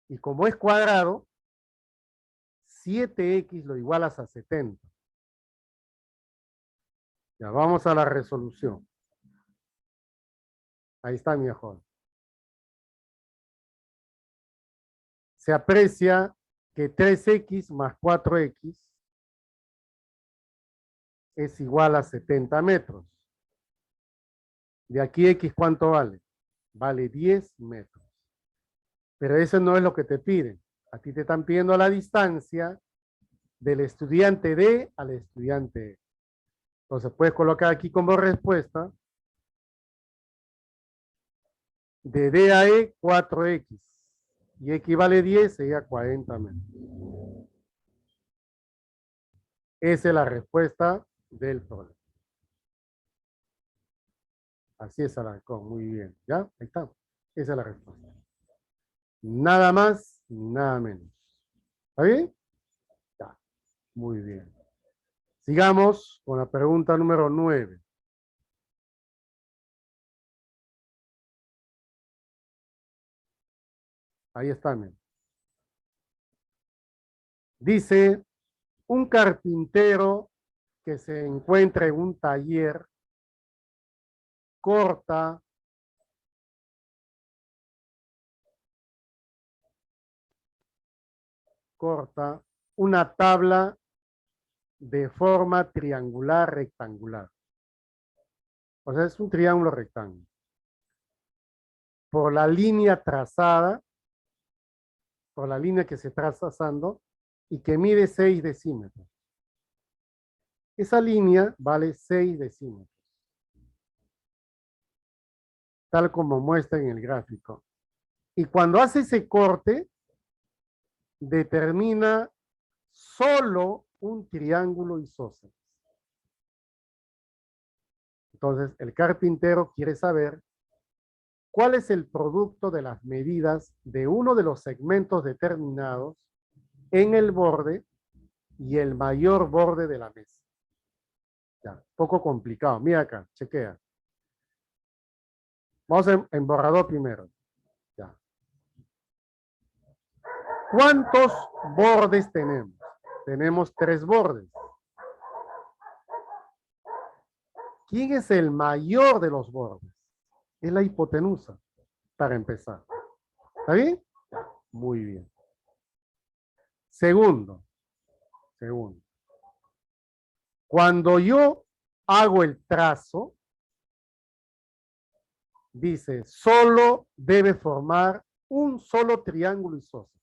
[SPEAKER 1] Y como es cuadrado, 7X lo igualas a 70. Ya vamos a la resolución. Ahí está mejor. Se aprecia que 3X más 4X es igual a 70 metros. De aquí X, ¿cuánto vale? Vale 10 metros. Pero eso no es lo que te piden. A ti te están pidiendo la distancia del estudiante D al estudiante E. Entonces puedes colocar aquí como respuesta de D a E 4X. Y X vale 10, sería 40 metros. Esa es la respuesta del problema. Así es, Alarcón, muy bien. ¿Ya? Ahí está. Esa es la respuesta. Nada más, nada menos. ¿Está bien? Ya. Muy bien. Sigamos con la pregunta número 9. Ahí está, men. Dice, un carpintero que se encuentra en un taller corta una tabla de forma triangular rectangular. O sea, es un triángulo rectángulo. Por la línea trazada, por la línea que se está trazando y que mide 6 decímetros. Esa línea vale 6 decímetros. Tal como muestra en el gráfico. Y cuando hace ese corte, determina solo un triángulo isósceles. Entonces, el carpintero quiere saber cuál es el producto de las medidas de uno de los segmentos determinados en el borde y el mayor borde de la mesa. Ya, poco complicado. Mira acá, chequea. Vamos en borrador primero. Ya. ¿Cuántos bordes tenemos? Tenemos 3 bordes. ¿Quién es el mayor de los bordes? Es la hipotenusa, para empezar. ¿Está bien? Muy bien. Segundo. Cuando yo hago el trazo, dice, solo debe formar un solo triángulo isósceles.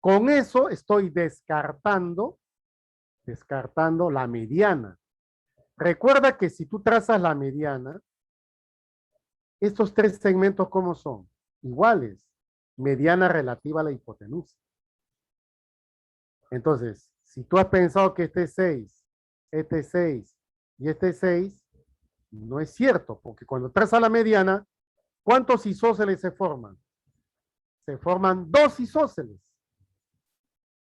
[SPEAKER 1] Con eso estoy descartando la mediana. Recuerda que si tú trazas la mediana, estos 3 segmentos, ¿cómo son? Iguales. Mediana relativa a la hipotenusa. Entonces, si tú has pensado que este es 6 y este es 6, no es cierto, porque cuando trazas la mediana, ¿cuántos isósceles se forman? Se forman 2 isósceles.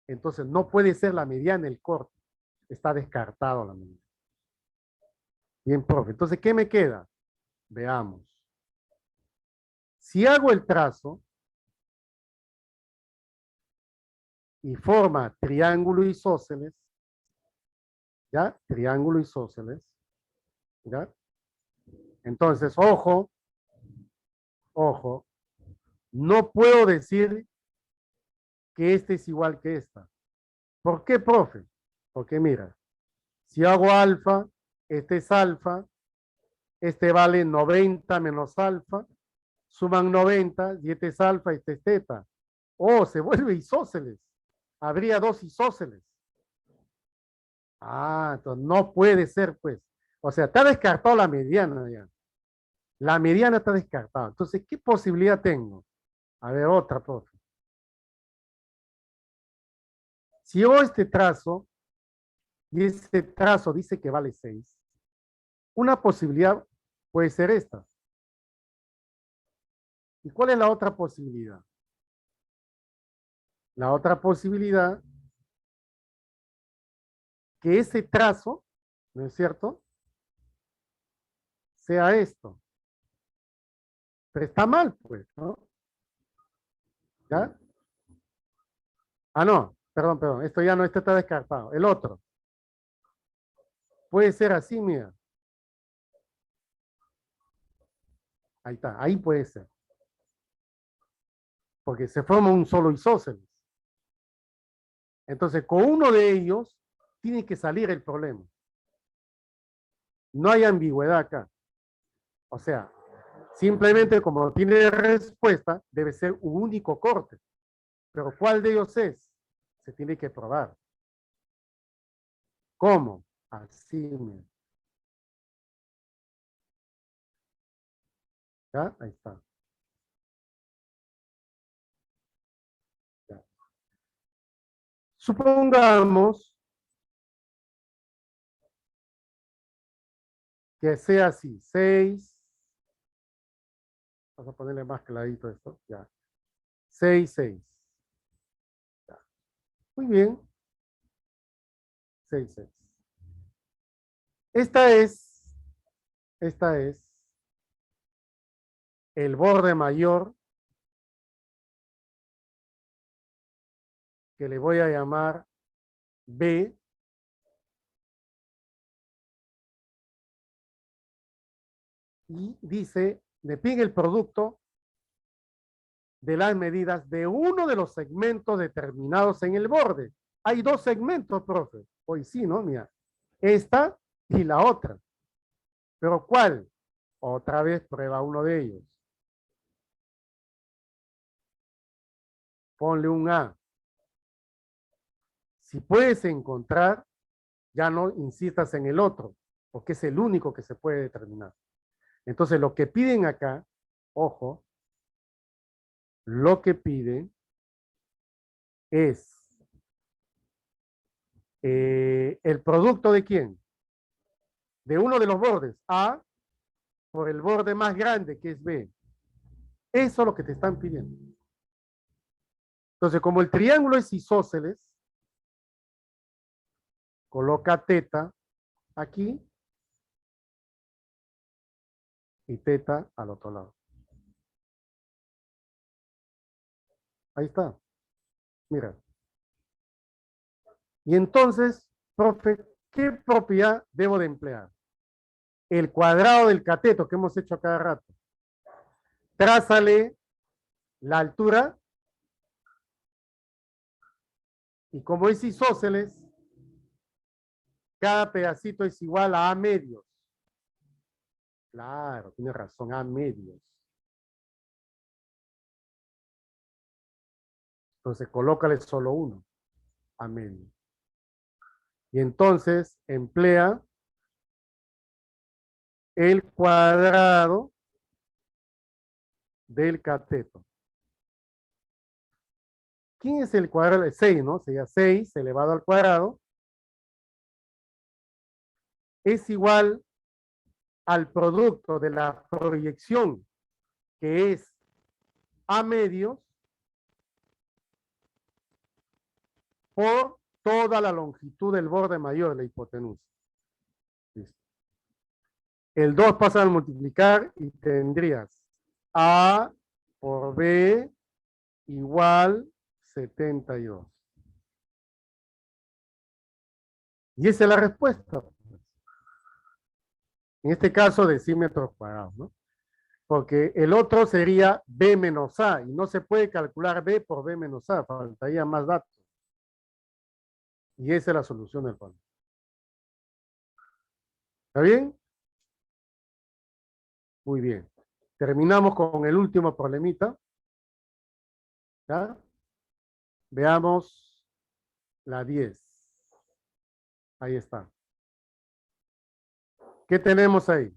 [SPEAKER 1] Entonces, no puede ser la mediana el corte. Está descartado la mediana. Bien, profe. Entonces, ¿qué me queda? Veamos. Si hago el trazo y forma triángulo isósceles, ¿ya? Triángulo isósceles, ¿ya? Entonces, ojo, no puedo decir que este es igual que esta. ¿Por qué, profe? Porque mira, si hago alfa, este es alfa, este vale 90 menos alfa, suman 90 y este es alfa, este es teta. Oh, se vuelve isósceles. Habría 2 isósceles. Ah, entonces no puede ser, pues. O sea, está descartado la mediana ya. La mediana está descartada. Entonces, ¿qué posibilidad tengo? A ver, otra, profe. Si yo este trazo, y este trazo dice que vale 6, una posibilidad puede ser esta. ¿Y cuál es la otra posibilidad? La otra posibilidad, que ese trazo, ¿no es cierto?, sea esto. Pero está mal, pues, ¿no? ¿Ya? Ah, no, perdón, esto ya no, este está descartado. El otro. Puede ser así, mira. Ahí está, ahí puede ser. Porque se forma un solo isósceles. Entonces, con uno de ellos tiene que salir el problema. No hay ambigüedad acá. O sea, simplemente como tiene respuesta, debe ser un único corte. Pero ¿cuál de ellos es? Se tiene que probar. ¿Cómo? Así, mira. ¿Ya? Ahí está. Ya. Supongamos que sea así, 6. Vamos a ponerle más clarito esto. Ya. 6, 6. Ya. Muy bien. 6, 6. Esta es el borde mayor que le voy a llamar B. Y dice, me pide el producto de las medidas de uno de los segmentos determinados en el borde. Hay 2 segmentos, profe. Hoy sí, ¿no? Mira, esta y la otra. ¿Pero cuál? Otra vez prueba uno de ellos. Ponle un A. Si puedes encontrar, ya no insistas en el otro, porque es el único que se puede determinar. Entonces, lo que piden acá, ojo, lo que piden es ¿El producto de quién? De uno de los bordes, A, por el borde más grande, que es B. Eso es lo que te están pidiendo. Entonces, como el triángulo es isósceles, coloca teta aquí y teta al otro lado. Ahí está. Mira. Y entonces, profe, ¿qué propiedad debo de emplear? El cuadrado del cateto que hemos hecho a cada rato. Trázale la altura y como es isósceles, cada pedacito es igual a medios. Claro, tiene razón, a medios. Entonces, colócale solo uno, a medios. Y entonces, emplea el cuadrado del cateto. ¿Quién es el cuadrado? 6, ¿no? Sería 6 elevado al cuadrado. Es igual al producto de la proyección, que es a medios, por toda la longitud del borde mayor de la hipotenusa. Listo. El 2 pasa a multiplicar y tendrías A por B igual 72. Y esa es la respuesta. En este caso, decímetros cuadrados, ¿no? Porque el otro sería B menos A, y no se puede calcular B por B menos A, faltaría más datos. Y esa es la solución del problema. ¿Está bien? Muy bien. Terminamos con el último problemita. ¿Ya? Veamos la 10. Ahí está. ¿Qué tenemos ahí?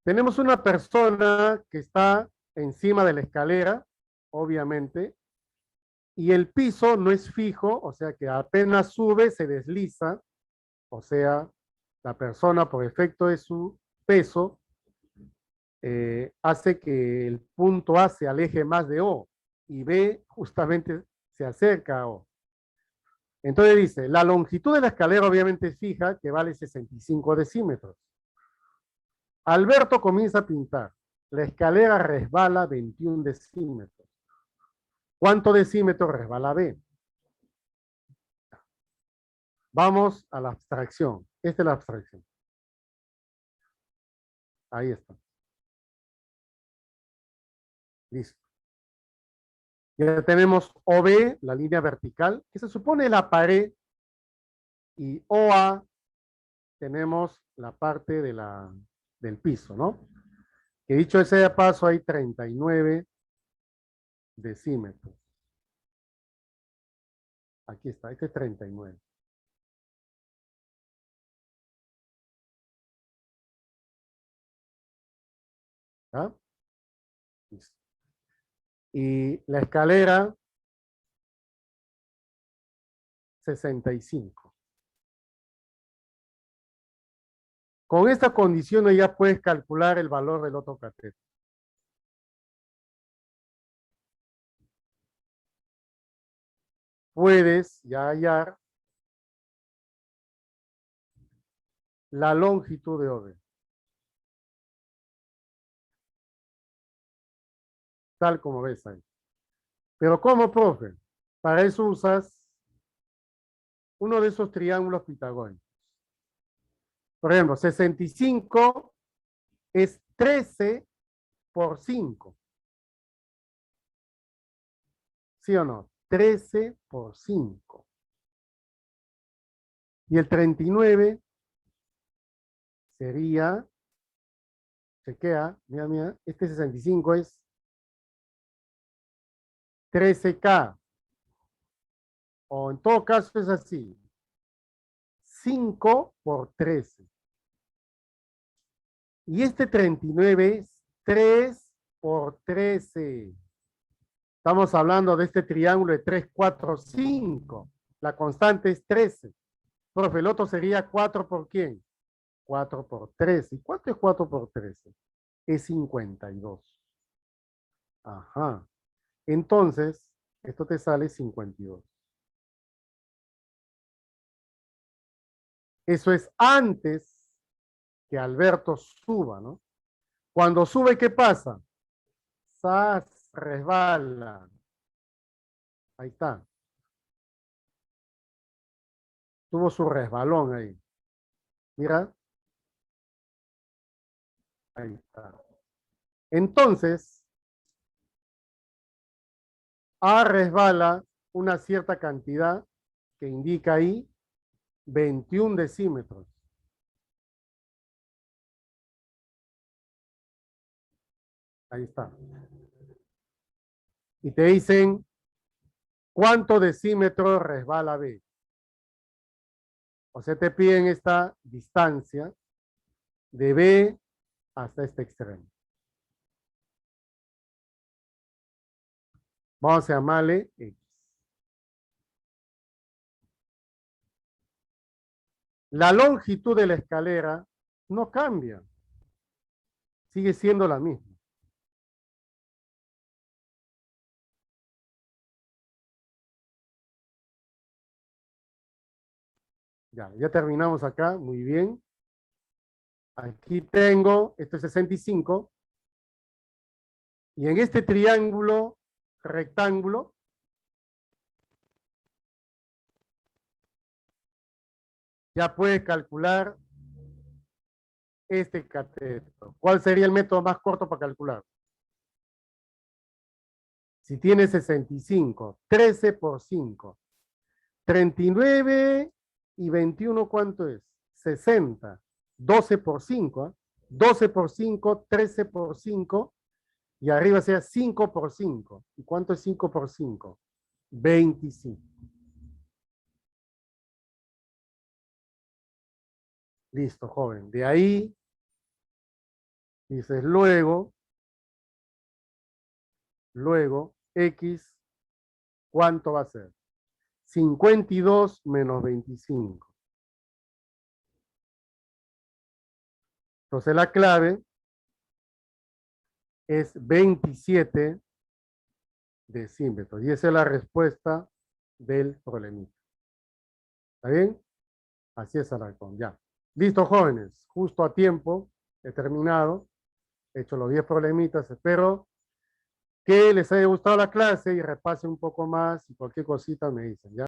[SPEAKER 1] Tenemos una persona que está encima de la escalera, obviamente, y el piso no es fijo, o sea que apenas sube, se desliza, o sea, la persona por efecto de su peso hace que el punto A se aleje más de O y B justamente se acerca a O. Entonces dice, la longitud de la escalera obviamente es fija, que vale 65 decímetros. Alberto comienza a pintar. La escalera resbala 21 decímetros. ¿Cuánto decímetros resbala B? Vamos a la abstracción. Esta es la abstracción. Ahí está. Listo. Ya tenemos OB, la línea vertical, que se supone la pared, y OA tenemos la parte de del piso, ¿no? Que dicho ese de paso, hay 39 decímetros. Aquí está, este es 39. ¿Ah? Listo. Y la escalera, 65. Con esta condición ya puedes calcular el valor del otro cateto. Puedes ya hallar la longitud de OB. Tal como ves ahí. Pero ¿cómo, profe? Para eso usas uno de esos triángulos pitagóricos. Por ejemplo, 65 es 13 por 5. ¿Sí o no? 13 por 5. Y el 39 sería, chequea, mira, este 65 es 13K. O en todo caso es así. 5 por 13. Y este 39 es 3 por 13. Estamos hablando de este triángulo de 3, 4, 5. La constante es 13. Profe, el otro sería 4 por quién? 4 por 13. ¿Y cuánto es 4 por 13? Es 52. Ajá. Entonces, esto te sale 52. Eso es antes que Alberto suba, ¿no? Cuando sube, ¿qué pasa? ¡Sas! Resbala. Ahí está. Tuvo su resbalón ahí. Mira. Ahí está. Entonces, A resbala una cierta cantidad que indica ahí 21 decímetros. Ahí está. Y te dicen, ¿cuánto decímetros resbala B? O sea, te piden esta distancia de B hasta este extremo. Vamos a llamarle X. La longitud de la escalera no cambia. Sigue siendo la misma. Ya terminamos acá. Muy bien. Aquí tengo, esto es 65. Y en este triángulo rectángulo, ya puedes calcular este cateto. ¿Cuál sería el método más corto para calcular? Si tiene 65, 13 por 5, 39 y 21, ¿cuánto es? 60. 12 por 5, ¿eh? 12 por 5, 13 por 5, y arriba sea 5 por 5. ¿Y cuánto es 5 por 5? 25. Listo, joven. De ahí, dices luego, X, ¿cuánto va a ser? 52 menos 25. Entonces la clave es 27 decímetros. Y esa es la respuesta del problemita. ¿Está bien? Así es, Alarcón. Ya. Listo, jóvenes. Justo a tiempo. He terminado. He hecho los 10 problemitas. Espero que les haya gustado la clase y repase un poco más. Y cualquier cosita me dicen, ¿ya?